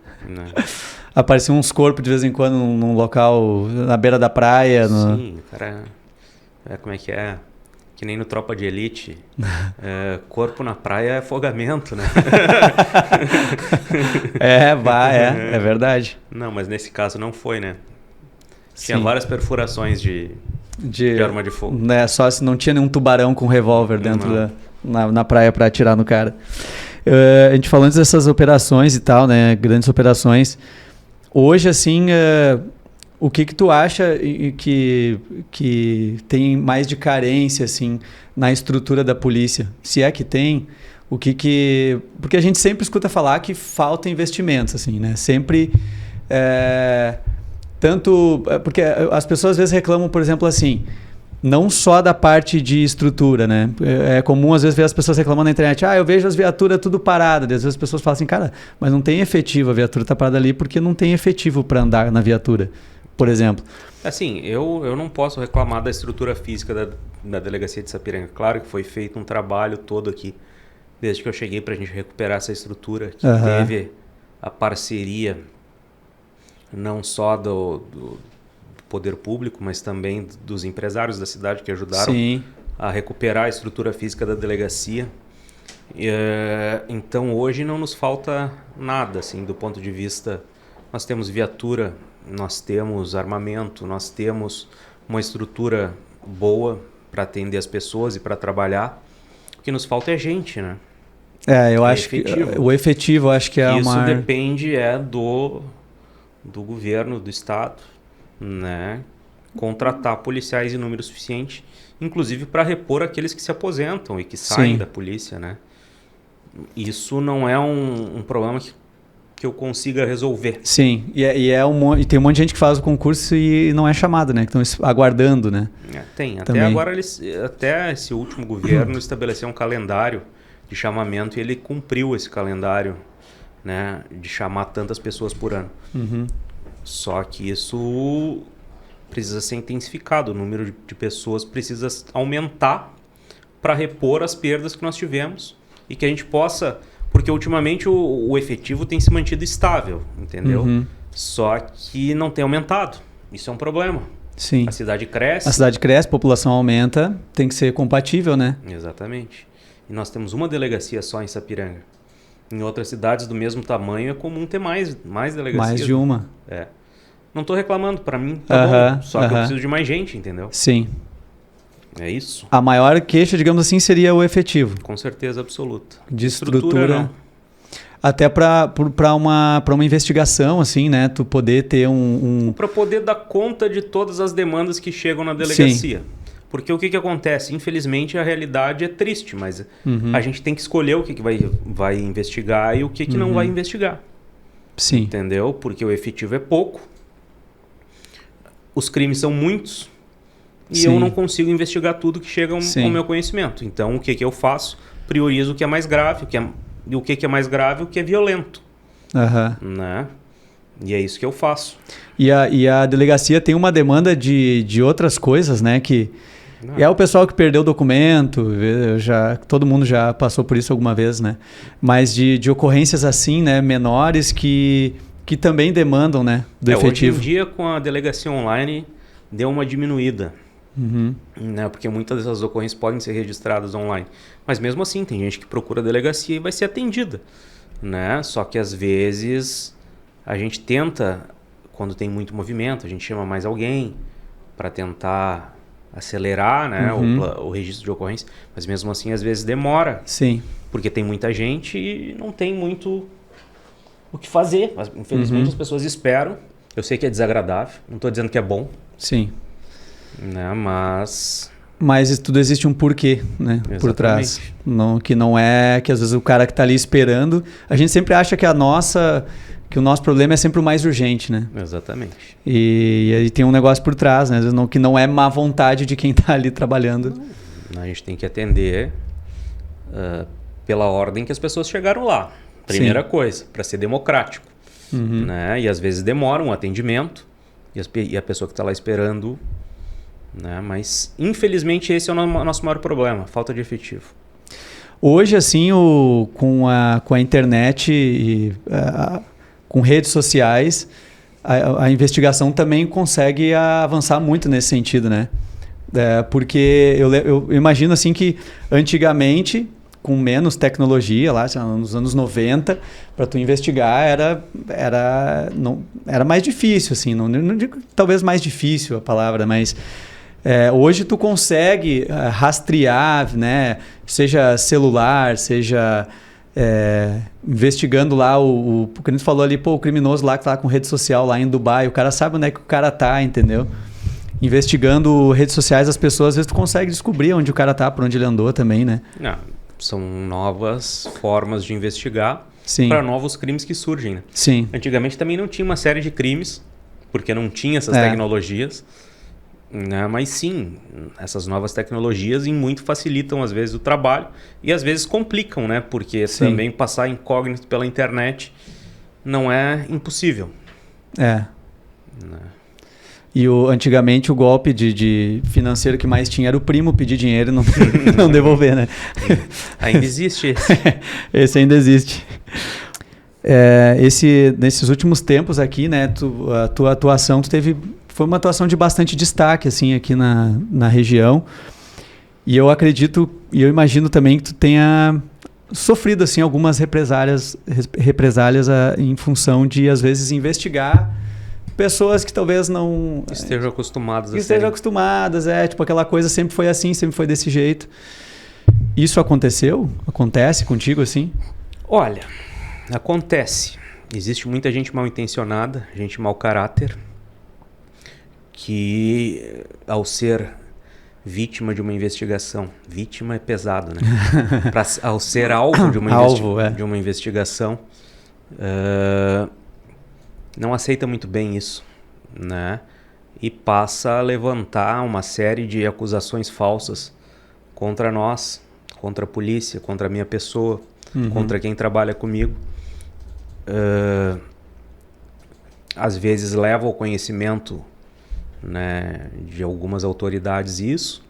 Apareciam uns corpos de vez em quando num local na beira da praia. Sim, cara. Como é que é? Que nem no Tropa de Elite, corpo na praia é afogamento, né? É verdade. Não, mas nesse caso não foi, né? Tinha Sim. várias perfurações de arma de fogo. Né, só se não tinha nenhum tubarão com revólver dentro na praia para atirar no cara. A gente falando dessas operações e tal, né? Grandes operações. Hoje, assim, o que tu acha que tem mais de carência, assim, na estrutura da polícia? Se é que tem, porque a gente sempre escuta falar que falta investimentos, assim, né? Sempre... porque as pessoas às vezes reclamam, por exemplo, assim, não só da parte de estrutura, né? É comum às vezes ver as pessoas reclamando na internet, eu vejo as viaturas tudo paradas. Às vezes as pessoas falam assim, cara, mas não tem efetivo, a viatura está parada ali porque não tem efetivo para andar na viatura, por exemplo. Assim, eu não posso reclamar da estrutura física da delegacia de Sapiranga. Claro que foi feito um trabalho todo aqui, desde que eu cheguei, para a gente recuperar essa estrutura, que teve a parceria não só do poder público, mas também dos empresários da cidade que ajudaram a recuperar a estrutura física da delegacia. Então hoje não nos falta nada, assim, do ponto de vista... Nós temos viatura, nós temos armamento, nós temos uma estrutura boa para atender as pessoas e para trabalhar. O que nos falta é gente, né? Eu acho efetivo. Que o efetivo, acho que é Isso depende do governo, do estado, né? Contratar policiais em número suficiente, inclusive para repor aqueles que se aposentam e que saem da polícia, né? Isso não é um problema que eu consiga resolver. Sim, e tem um monte de gente que faz o concurso e não é chamado, né? Que estão aguardando, né? Tem. Até agora, até esse último governo estabeleceu um calendário de chamamento e ele cumpriu esse calendário, né, de chamar tantas pessoas por ano. Só que isso precisa ser intensificado, o número de pessoas precisa aumentar para repor as perdas que nós tivemos e que a gente possa... Porque ultimamente o efetivo tem se mantido estável, entendeu? Só que não tem aumentado. Isso é um problema. Sim. A cidade cresce. A população aumenta, tem que ser compatível, né? Exatamente. E nós temos uma delegacia só em Sapiranga. Em outras cidades do mesmo tamanho é comum ter mais delegacias. Mais de uma. Não estou reclamando, para mim tá bom. Só que eu preciso de mais gente, entendeu? Sim. É isso. A maior queixa, digamos assim, seria o efetivo. Com certeza absoluta. De estrutura até para uma investigação, assim, né? Tu poder ter Para poder dar conta de todas as demandas que chegam na delegacia. Porque o que acontece? Infelizmente, a realidade é triste, mas a gente tem que escolher o que vai investigar e o que não vai investigar. Sim. Entendeu? Porque o efetivo é pouco, os crimes são muitos e eu não consigo investigar tudo que chega ao meu conhecimento. Então, o que eu faço? Priorizo o que é mais grave, o que é mais grave, o que é violento. Né? E é isso que eu faço. E a delegacia tem uma demanda de outras coisas, né? Que é o pessoal que perdeu o documento, todo mundo já passou por isso alguma vez, né? Mas de ocorrências assim, né? Menores que também demandam, né? Do efetivo. Hoje em dia, com a delegacia online, deu uma diminuída. Né? Porque muitas dessas ocorrências podem ser registradas online. Mas mesmo assim, tem gente que procura a delegacia e vai ser atendida. Né? Só que às vezes a gente tenta, quando tem muito movimento, a gente chama mais alguém para tentar acelerar, né, o registro de ocorrência, mas mesmo assim às vezes demora. Sim. Porque tem muita gente e não tem muito o que fazer. Mas, infelizmente as pessoas esperam. Eu sei que é desagradável, não estou dizendo que é bom. Sim. Né, mas tudo existe um porquê, né, por trás. Que não é que às vezes o cara que está ali esperando, a gente sempre acha que o nosso problema é sempre o mais urgente, né? Exatamente. E aí tem um negócio por trás, né? Às vezes que não é má vontade de quem está ali trabalhando. A gente tem que atender pela ordem que as pessoas chegaram lá. Primeira coisa, para ser democrático. Né? E às vezes demora um atendimento e a pessoa que está lá esperando... Né? Mas, infelizmente, esse é o nosso maior problema, falta de efetivo. Hoje, assim, com a internet e com redes sociais, a investigação também consegue avançar muito nesse sentido, né? Porque eu imagino assim que antigamente, com menos tecnologia, lá sei lá, nos anos 90, para tu investigar era mais difícil, assim, não digo talvez mais difícil a palavra, mas hoje tu consegue rastrear, né, seja celular, seja investigando lá o que a gente falou ali, o criminoso lá que tá com rede social lá em Dubai, o cara sabe onde é que o cara tá, entendeu? Investigando redes sociais das pessoas, às vezes tu consegue descobrir onde o cara tá, por onde ele andou também, né? São novas formas de investigar para novos crimes que surgem, né? Sim. Antigamente também não tinha uma série de crimes, porque não tinha essas tecnologias, né? Mas sim, essas novas tecnologias em muito facilitam às vezes o trabalho e às vezes complicam, né? Porque também passar incógnito pela internet não é impossível. Né? E antigamente o golpe de financeiro que mais tinha era o primo pedir dinheiro e não devolver, né? Ainda existe esse. Esse ainda existe. Nesses últimos tempos aqui, né? A tua atuação, foi uma atuação de bastante destaque, assim, aqui na região. E eu acredito, e eu imagino também que tu tenha sofrido, assim, algumas represálias em função de, às vezes, investigar pessoas que talvez não... Estejam acostumadas. Estejam acostumadas, tipo, aquela coisa sempre foi assim, sempre foi desse jeito. Isso aconteceu? Acontece contigo assim? Olha, acontece. Existe muita gente mal intencionada, gente mau caráter, que ao ser vítima de uma investigação, vítima é pesado, né? Ao ser alvo de uma investigação, não aceita muito bem isso, né? E passa a levantar uma série de acusações falsas contra nós, contra a polícia, contra a minha pessoa, contra quem trabalha comigo. Às vezes leva ao conhecimento, né, de algumas autoridades isso.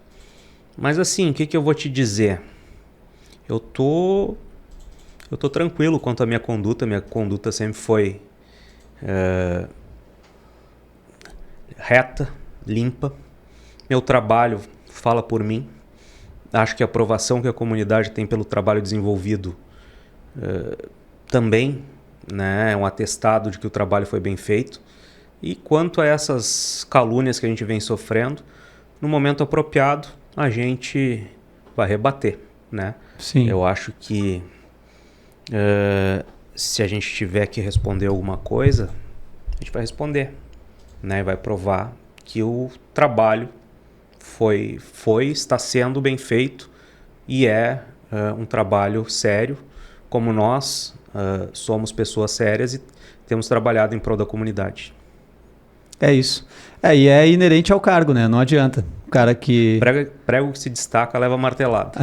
Mas assim, o que eu vou te dizer? Eu tô tranquilo quanto à minha conduta. Minha conduta sempre foi reta, limpa. Meu trabalho fala por mim. Acho que a aprovação que a comunidade tem pelo trabalho desenvolvido também, né, é um atestado de que o trabalho foi bem feito. E quanto a essas calúnias que a gente vem sofrendo, no momento apropriado a gente vai rebater, né? Sim. Eu acho que se a gente tiver que responder alguma coisa, a gente vai responder, né? Vai provar que o trabalho está sendo bem feito e um trabalho sério, como nós somos pessoas sérias e temos trabalhado em prol da comunidade. É isso. E é inerente ao cargo, né? Não adianta. O cara que... Prego que se destaca leva martelada.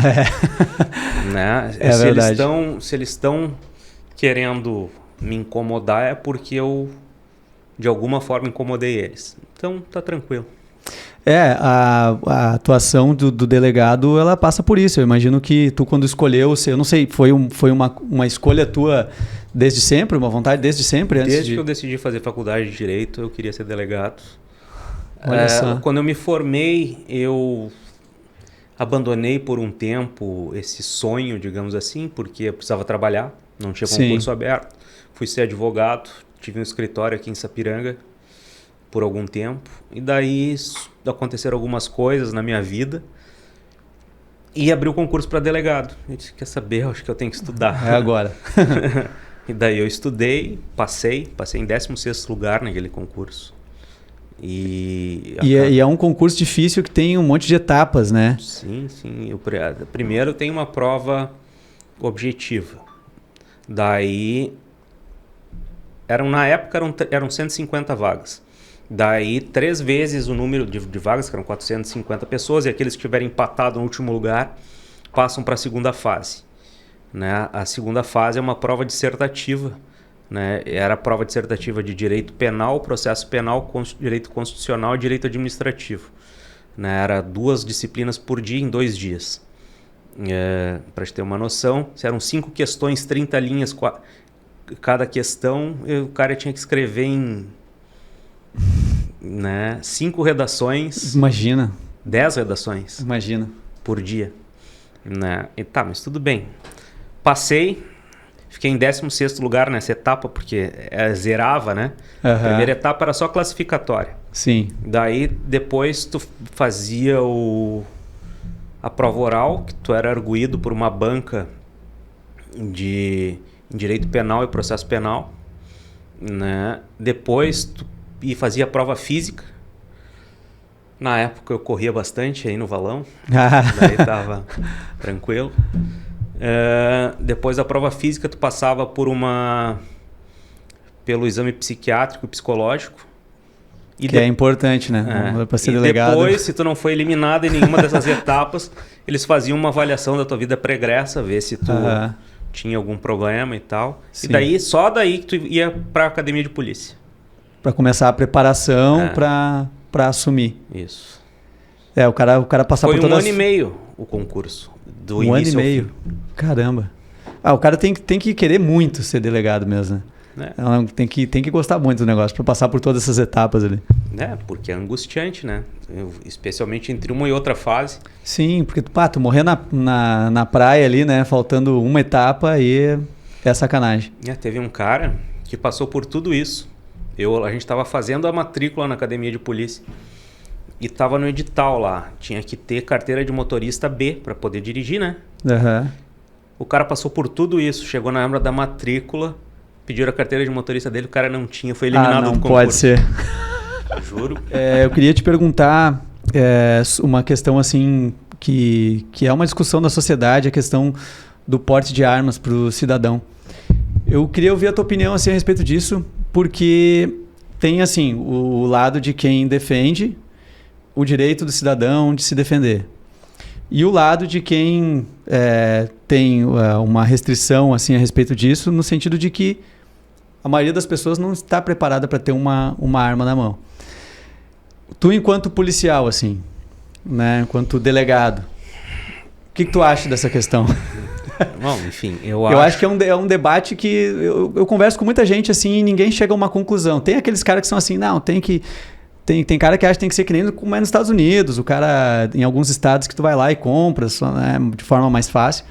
Né? Verdade. Se eles estão querendo me incomodar é porque eu, de alguma forma, incomodei eles. Então, tá tranquilo. A atuação do delegado, ela passa por isso. Eu imagino que tu, quando escolheu, eu não sei, foi uma escolha tua desde sempre, uma vontade desde sempre? Desde que eu decidi fazer faculdade de Direito, eu queria ser delegado. Olha só. Quando eu me formei, eu abandonei por um tempo esse sonho, digamos assim, porque eu precisava trabalhar, não tinha concurso aberto. Fui ser advogado, tive um escritório aqui em Sapiranga por algum tempo. E daí aconteceram algumas coisas na minha vida e abri o concurso para delegado. Eu disse, quer saber, eu acho que eu tenho que estudar. É agora. E daí eu estudei, passei em 16º lugar naquele concurso. E é um concurso difícil que tem um monte de etapas, né? Sim. Primeiro tem uma prova objetiva. Daí, na época eram 150 vagas. Daí, 3 vezes o número de vagas, que eram 450 pessoas, e aqueles que estiverem empatados no último lugar passam para a segunda fase. Né? A segunda fase é uma prova dissertativa. Né? Era a prova dissertativa de direito penal, processo penal, direito constitucional e direito administrativo. Né? Era 2 disciplinas por dia em 2 dias. Para te ter uma noção, eram 5 questões, 30 linhas cada questão, o cara tinha que escrever em 5 redações. Imagina. 10 redações. Imagina. Por dia. Né? E tá, mas tudo bem. Passei, fiquei em 16º lugar nessa etapa, porque zerava, né? A primeira etapa era só classificatória. Sim. Daí, depois, tu fazia a prova oral, que tu era arguído por uma banca em direito penal e processo penal. Né? Depois, tu fazia a prova física. Na época, eu corria bastante aí no valão. Daí tava tranquilo. Depois da prova física, tu passava pelo exame psiquiátrico e psicológico. Que é importante, né? Para ser delegado. Depois, se tu não foi eliminado em nenhuma dessas etapas, eles faziam uma avaliação da tua vida pregressa, ver se tu tinha algum problema e tal. Sim. E daí, só daí que tu ia para a academia de polícia. Para começar a preparação para assumir. Isso. O cara passar por todas... Foi 1 ano e meio o concurso. Do 1 ano e início ao meio? fim. Caramba. O cara tem que querer muito ser delegado mesmo, né? Tem que gostar muito do negócio para passar por todas essas etapas ali. Porque é angustiante, né? Especialmente entre uma e outra fase. Sim, porque tu morrer na praia ali, né? Faltando uma etapa aí é sacanagem. Teve um cara que passou por tudo isso. A gente estava fazendo a matrícula na academia de polícia e estava no edital lá. Tinha que ter carteira de motorista B para poder dirigir, né? O cara passou por tudo isso, chegou na hora da matrícula, pediram a carteira de motorista dele, o cara não tinha, foi eliminado do concurso. Não pode ser. Juro. Eu queria te perguntar uma questão assim que é uma discussão da sociedade, a questão do porte de armas para o cidadão. Eu queria ouvir a tua opinião assim, a respeito disso, porque tem assim o lado de quem defende o direito do cidadão de se defender e o lado de quem tem uma restrição assim a respeito disso, no sentido de que a maioria das pessoas não está preparada para ter uma arma na mão. Tu, enquanto policial, assim, né, enquanto delegado, o que tu acha dessa questão? Bom, enfim, eu acho que é um debate que eu converso com muita gente assim e ninguém chega a uma conclusão. Tem aqueles caras que são assim, não, tem cara que acha que tem que ser que nem como é nos Estados Unidos, o cara em alguns estados que tu vai lá e compra né, de forma mais fácil.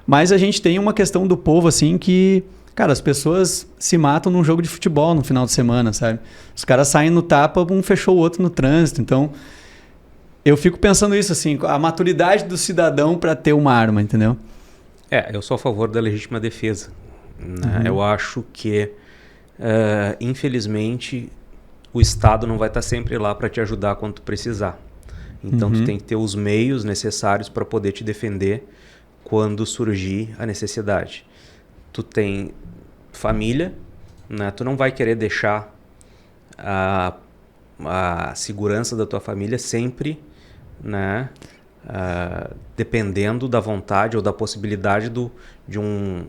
Mas a gente tem uma questão do povo assim que, cara, as pessoas se matam num jogo de futebol no final de semana, sabe? Os caras saem no tapa, um fechou o outro no trânsito. Então, eu fico pensando isso assim, a maturidade do cidadão para ter uma arma, entendeu? Eu sou a favor da legítima defesa. Né? Eu acho que, infelizmente, o Estado não vai estar sempre lá para te ajudar quando tu precisar. Então, tu tem que ter os meios necessários para poder te defender quando surgir a necessidade. Tu tem família, né? Tu não vai querer deixar a segurança da tua família sempre, né? Dependendo da vontade ou da possibilidade de um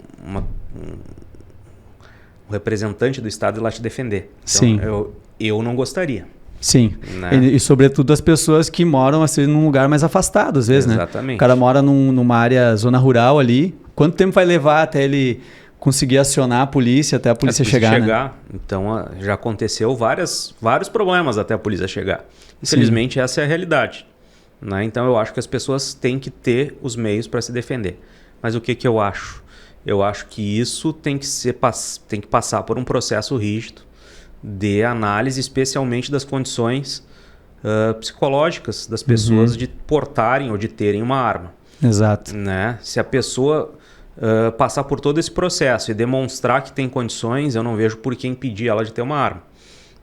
representante do Estado ir lá te defender. Então, sim. Eu não gostaria. Sim, né? E sobretudo as pessoas que moram assim, num lugar mais afastado, às vezes, exatamente. Né? O cara mora numa área, zona rural ali, quanto tempo vai levar até ele conseguir acionar a polícia, até a polícia chegar? Né? Então, já aconteceu vários problemas até a polícia chegar. Infelizmente, sim. Essa é a realidade. Né? Então, eu acho que as pessoas têm que ter os meios para se defender. Mas o que eu acho? Eu acho que isso tem que passar por um processo rígido de análise, especialmente das condições psicológicas das pessoas de portarem ou de terem uma arma. Exato. Né? Se a pessoa passar por todo esse processo e demonstrar que tem condições, eu não vejo por que impedir ela de ter uma arma.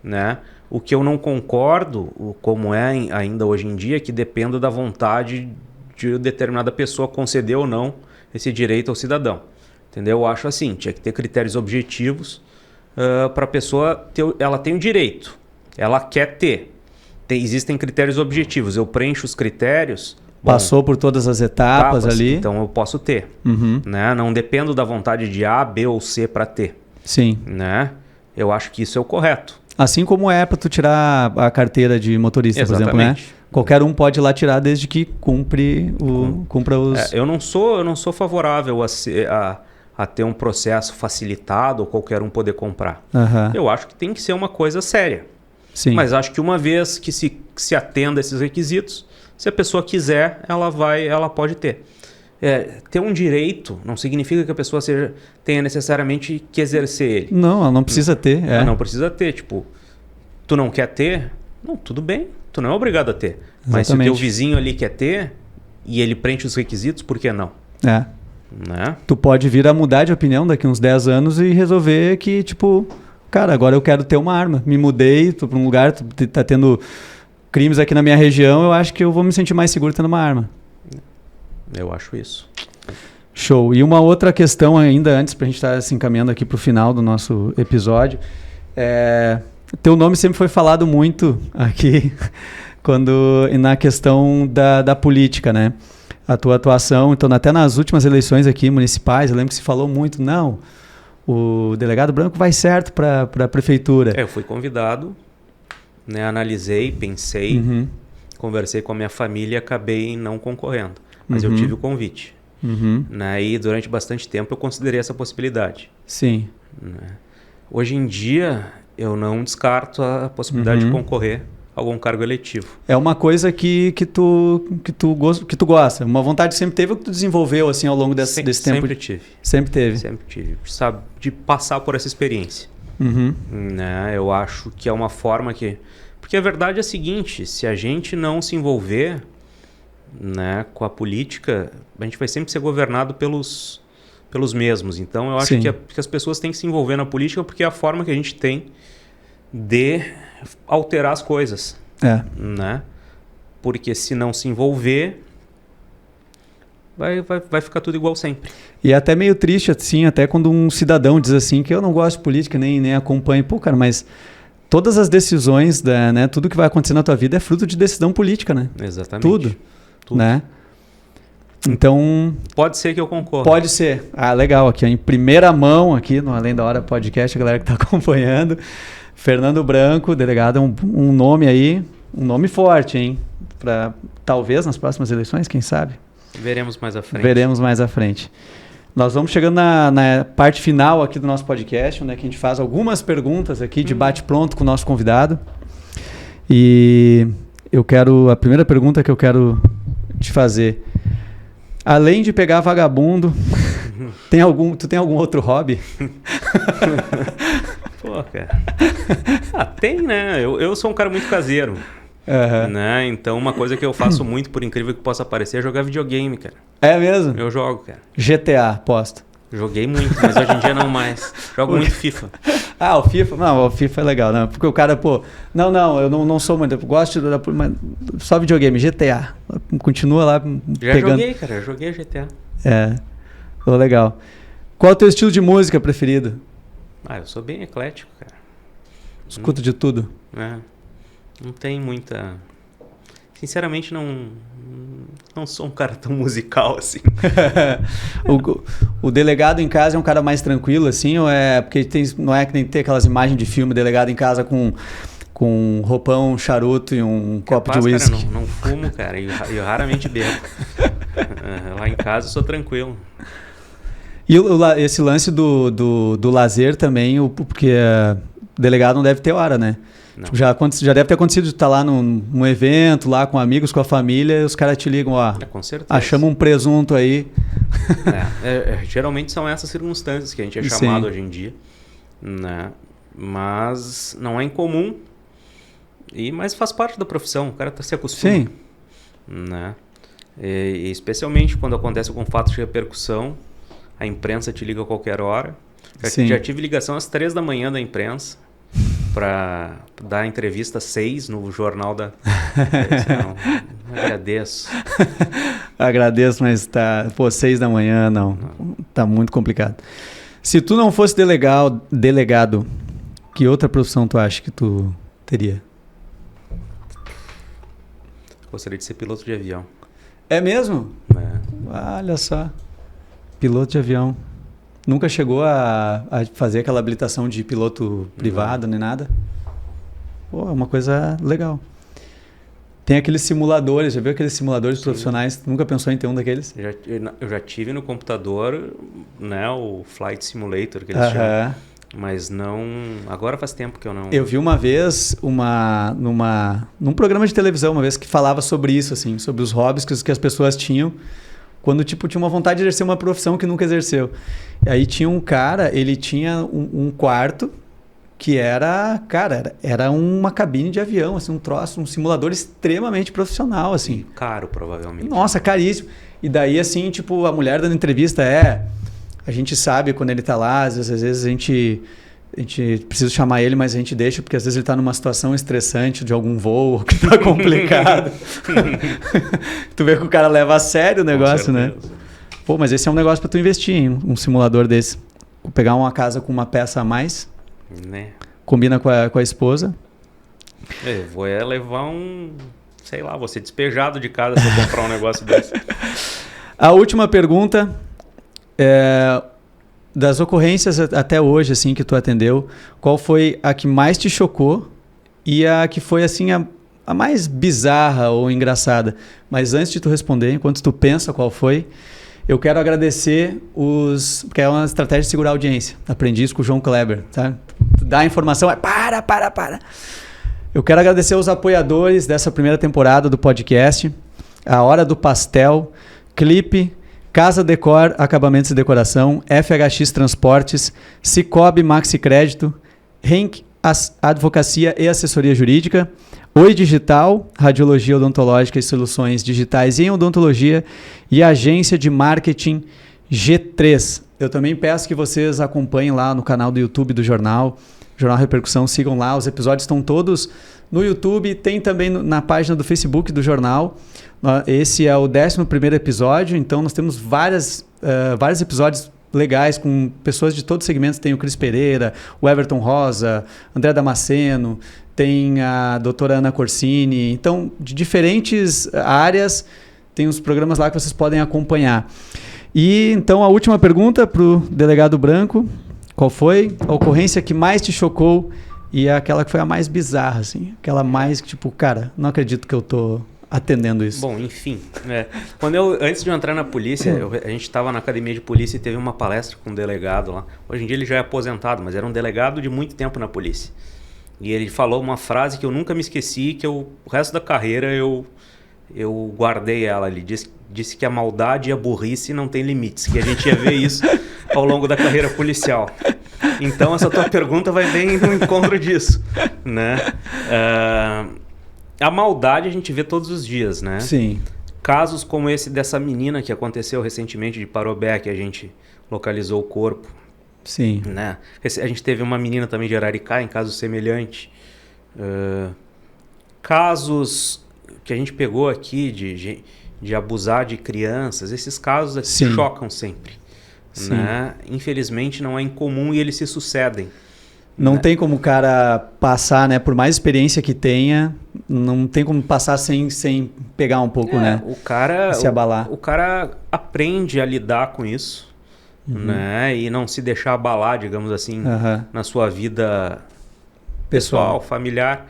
Né? O que eu não concordo, como é ainda hoje em dia, é que dependa da vontade de determinada pessoa conceder ou não esse direito ao cidadão. Entendeu? Eu acho assim, tinha que ter critérios objetivos para a pessoa ter, ela tem o direito, ela quer ter. Existem critérios objetivos, eu preencho os critérios. Passou por todas as etapas ali. Então eu posso ter. Né? Não dependo da vontade de A, B ou C para ter. Sim. Né? Eu acho que isso é o correto. Assim como é para tu tirar a carteira de motorista, exatamente. Por exemplo, né? Qualquer um pode ir lá tirar desde que cumpra os... Eu não sou favorável a ter um processo facilitado ou qualquer um poder comprar. Eu acho que tem que ser uma coisa séria. Sim. Mas acho que uma vez que se atenda a esses requisitos, se a pessoa quiser, ela pode ter. Ter um direito não significa que a pessoa tenha necessariamente que exercer ele. Não, ela não precisa ter. Ela não precisa ter. Tipo, tu não quer ter? Não, tudo bem. Tu não é obrigado a ter. Exatamente. Mas se o teu vizinho ali quer ter e ele preenche os requisitos, por que não? Né? Tu pode vir a mudar de opinião daqui uns 10 anos e resolver que, tipo, cara, agora eu quero ter uma arma. Me mudei, tô para um lugar, tá tendo crimes aqui na minha região, eu acho que eu vou me sentir mais seguro tendo uma arma. Eu acho isso. Show. E uma outra questão ainda, antes pra gente estar se encaminhando aqui pro final do nosso episódio, teu nome sempre foi falado muito aqui na questão da política, né? A tua atuação, então até nas últimas eleições aqui municipais, eu lembro que se falou muito, não, o delegado Branco vai certo para a prefeitura. Eu fui convidado, né, analisei, pensei, conversei com a minha família e acabei não concorrendo. Mas eu tive o convite. Né, e durante bastante tempo eu considerei essa possibilidade. Sim. Né. Hoje em dia eu não descarto a possibilidade de concorrer a algum cargo eletivo. É uma coisa que tu gosta, uma vontade que sempre teve ou que tu desenvolveu assim, ao longo desse tempo? Sempre tive. Sempre teve? Sempre tive. Sabe, de passar por essa experiência. Né, eu acho que é uma forma que... Porque a verdade é a seguinte, se a gente não se envolver, né, com a política, a gente vai sempre ser governado pelos mesmos. Então eu acho que as pessoas têm que se envolver na política porque é a forma que a gente tem de alterar as coisas. Né? Porque se não se envolver, vai ficar tudo igual sempre. E é até meio triste, assim, até quando um cidadão diz assim, que eu não gosto de política, nem acompanho. Pô, cara, mas todas as decisões, né, tudo que vai acontecer na tua vida é fruto de decisão política, né? Exatamente. Tudo. Né? Então... Pode ser que eu concordo. Pode ser. Ah, legal. Aqui em primeira mão, aqui no Além da Hora Podcast, a galera que está acompanhando. Fernando Branco, delegado, um nome aí, um nome forte, hein? Para talvez nas próximas eleições, quem sabe? Veremos mais à frente. Nós vamos chegando na parte final aqui do nosso podcast, onde a gente faz algumas perguntas aqui de bate-pronto com o nosso convidado. E a primeira pergunta que eu quero te fazer, além de pegar vagabundo, tu tem algum outro hobby? Pô, cara. Tem, né? Eu sou um cara muito caseiro. Né? Então, uma coisa que eu faço muito, por incrível que possa parecer, é jogar videogame, cara. É mesmo? Eu jogo, cara. GTA, aposto. Joguei muito, mas hoje em dia não mais. Jogo muito FIFA. O FIFA? Não, o FIFA é legal, né? Porque o cara, pô... Não, eu não sou muito... Eu gosto mas só videogame, GTA. Continua lá pegando... Já joguei GTA. Legal. Qual é o teu estilo de música preferido? Eu sou bem eclético, cara. Escuto de tudo? Não tem muita... Sinceramente, não sou um cara tão musical assim. O delegado em casa é um cara mais tranquilo, assim? Ou é porque não é que nem ter aquelas imagens de filme, delegado em casa com um roupão, charuto e um copo de uísque? Cara, não fumo, cara. Eu raramente bebo. Lá em casa eu sou tranquilo. E esse lance do lazer também, porque o delegado não deve ter hora, né? Tipo, já deve ter acontecido de estar lá num evento, lá com amigos, com a família, e os caras te ligam, com certeza. Achamos um presunto aí. Geralmente são essas circunstâncias que a gente é chamado hoje em dia, né? Mas não é incomum, mas faz parte da profissão, o cara se acostuma. Sim. Né? E especialmente quando acontece algum fato de repercussão, a imprensa te liga a qualquer hora. Já tive ligação às 3 da manhã da imprensa para dar entrevista às 6 no jornal da... Não agradeço. Agradeço, mas 6 da manhã não. Tá muito complicado. Se tu não fosse delegado, que outra profissão tu acha que tu teria? Gostaria de ser piloto de avião. É mesmo? Olha só. Piloto de avião. Nunca chegou a fazer aquela habilitação de piloto privado nem nada? Pô, é uma coisa legal. Tem aqueles simuladores, já viu aqueles simuladores profissionais? Nunca pensou em ter um daqueles? Eu já tive no computador, né, o Flight Simulator, que eles chamam. Mas não... Agora faz tempo que eu não... Eu vi uma vez num programa de televisão, uma vez que falava sobre isso, assim, sobre os hobbies que as pessoas tinham quando, tipo, tinha uma vontade de exercer uma profissão que nunca exerceu. E aí tinha um cara, ele tinha um quarto que era, cara, era uma cabine de avião, assim, um troço, um simulador extremamente profissional, assim. E caro, provavelmente. Nossa, caríssimo. E daí, assim, tipo, a mulher dando entrevista a gente sabe quando ele tá lá, às vezes a gente precisa chamar ele, mas a gente deixa, porque às vezes ele tá numa situação estressante de algum voo que tá complicado. Tu vê que o cara leva a sério o negócio, né? Pô, mas esse é um negócio pra tu investir em um simulador desse. Pegar uma casa com uma peça a mais, né? Combina com a esposa. Vou levar sei lá, vou ser despejado de casa se eu comprar um negócio desse. A última pergunta das ocorrências até hoje, assim, que tu atendeu, qual foi a que mais te chocou e a que foi, assim, a mais bizarra ou engraçada? Mas antes de tu responder, enquanto tu pensa qual foi, eu quero agradecer porque é uma estratégia de segurar a audiência. Aprendi isso com o João Kleber, tá? Dá a informação, para. Eu quero agradecer os apoiadores dessa primeira temporada do podcast, A Hora do Pastel, Clipe, Casa Decor, Acabamentos e Decoração, FHX Transportes, Cicobi Maxi Crédito, Henk Advocacia e Assessoria Jurídica, Oi Digital, Radiologia Odontológica e Soluções Digitais em Odontologia e Agência de Marketing G3. Eu também peço que vocês acompanhem lá no canal do YouTube do Jornal Repercussão, sigam lá, os episódios estão todos no YouTube, tem também na página do Facebook do Jornal. Esse é o 11º episódio, então nós temos vários episódios legais com pessoas de todos os segmentos. Tem o Cris Pereira, o Everton Rosa, André Damasceno, tem a doutora Ana Corsini. Então, de diferentes áreas, tem os programas lá que vocês podem acompanhar. E então a última pergunta para o delegado Branco: qual foi a ocorrência que mais te chocou e aquela que foi a mais bizarra, assim? Aquela mais que, tipo, cara, não acredito que eu tô atendendo isso. Bom, enfim, antes de eu entrar na polícia, a gente estava na academia de polícia e teve uma palestra com um delegado lá. Hoje em dia ele já é aposentado, mas era um delegado de muito tempo na polícia. E ele falou uma frase que eu nunca me esqueci, que o resto da carreira eu guardei ela. Ele disse que a maldade e a burrice não tem limites, que a gente ia ver isso ao longo da carreira policial. Então essa tua pergunta vai bem no encontro disso, né? A maldade a gente vê todos os dias, né? Sim. Casos como esse dessa menina que aconteceu recentemente de Parobé, que a gente localizou o corpo. Sim. Né? A gente teve uma menina também de Araricá em caso semelhante. Casos que a gente pegou aqui de abusar de crianças, esses casos aqui chocam sempre. Né? Infelizmente não é incomum e eles se sucedem. Não tem como o cara passar, né? Por mais experiência que tenha, não tem como passar sem pegar um pouco, né? O cara se abalar. O cara aprende a lidar com isso, né? E não se deixar abalar, digamos assim, na sua vida pessoal, familiar.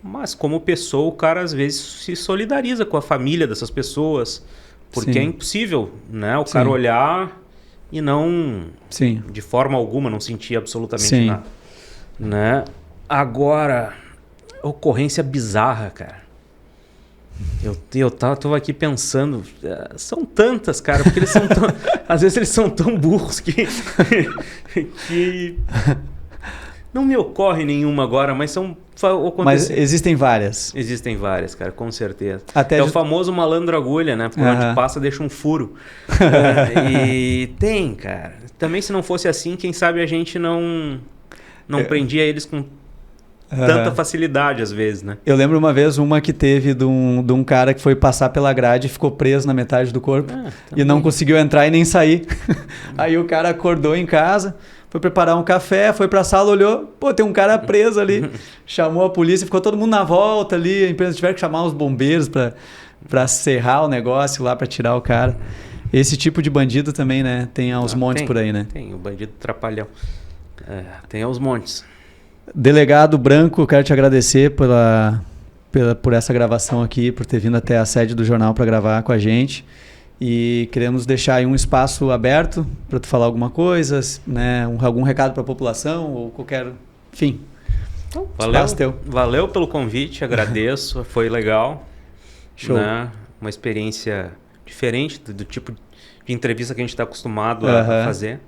Mas como pessoa, o cara às vezes se solidariza com a família dessas pessoas, porque é impossível, né? O cara olhar e não, de forma alguma, não sentir absolutamente nada. Né? Agora, ocorrência bizarra, cara. Eu tô aqui pensando, são tantas, cara, porque eles são às vezes eles são tão burros que não me ocorre nenhuma agora, mas Mas existem várias. Existem várias, cara, com certeza. O famoso malandro agulha, né? Por onde passa deixa um furo. E tem, cara. Também se não fosse assim, quem sabe a gente não prendia eles com tanta facilidade às vezes, né? Eu lembro uma vez uma que teve de um cara que foi passar pela grade e ficou preso na metade do corpo e não conseguiu entrar e nem sair. Aí o cara acordou em casa, foi preparar um café, foi pra sala, olhou, pô, tem um cara preso ali. Chamou a polícia, ficou todo mundo na volta ali, a empresa tiver que chamar os bombeiros pra serrar o negócio lá, pra tirar o cara. Esse tipo de bandido também, né? Tem aos montes por aí, né? Tem, o bandido trapalhão. Tem aos montes. Delegado Branco, quero te agradecer por essa gravação aqui, por ter vindo até a sede do jornal para gravar com a gente. E queremos deixar aí um espaço aberto para tu falar alguma coisa, né? Algum recado para a população ou qualquer... Enfim, espaço teu. Valeu pelo convite, agradeço, foi legal. Show. Né? Uma experiência diferente do tipo de entrevista que a gente está acostumado a fazer.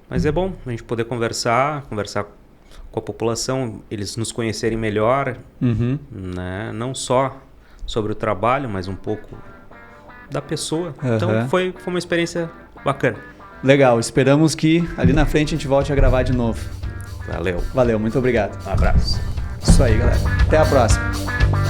Mas é bom a gente poder conversar com a população, eles nos conhecerem melhor, né? Não só sobre o trabalho, mas um pouco da pessoa. Então foi uma experiência bacana. Legal, esperamos que ali na frente a gente volte a gravar de novo. Valeu. Valeu, muito obrigado. Um abraço. Isso aí, galera. Até a próxima.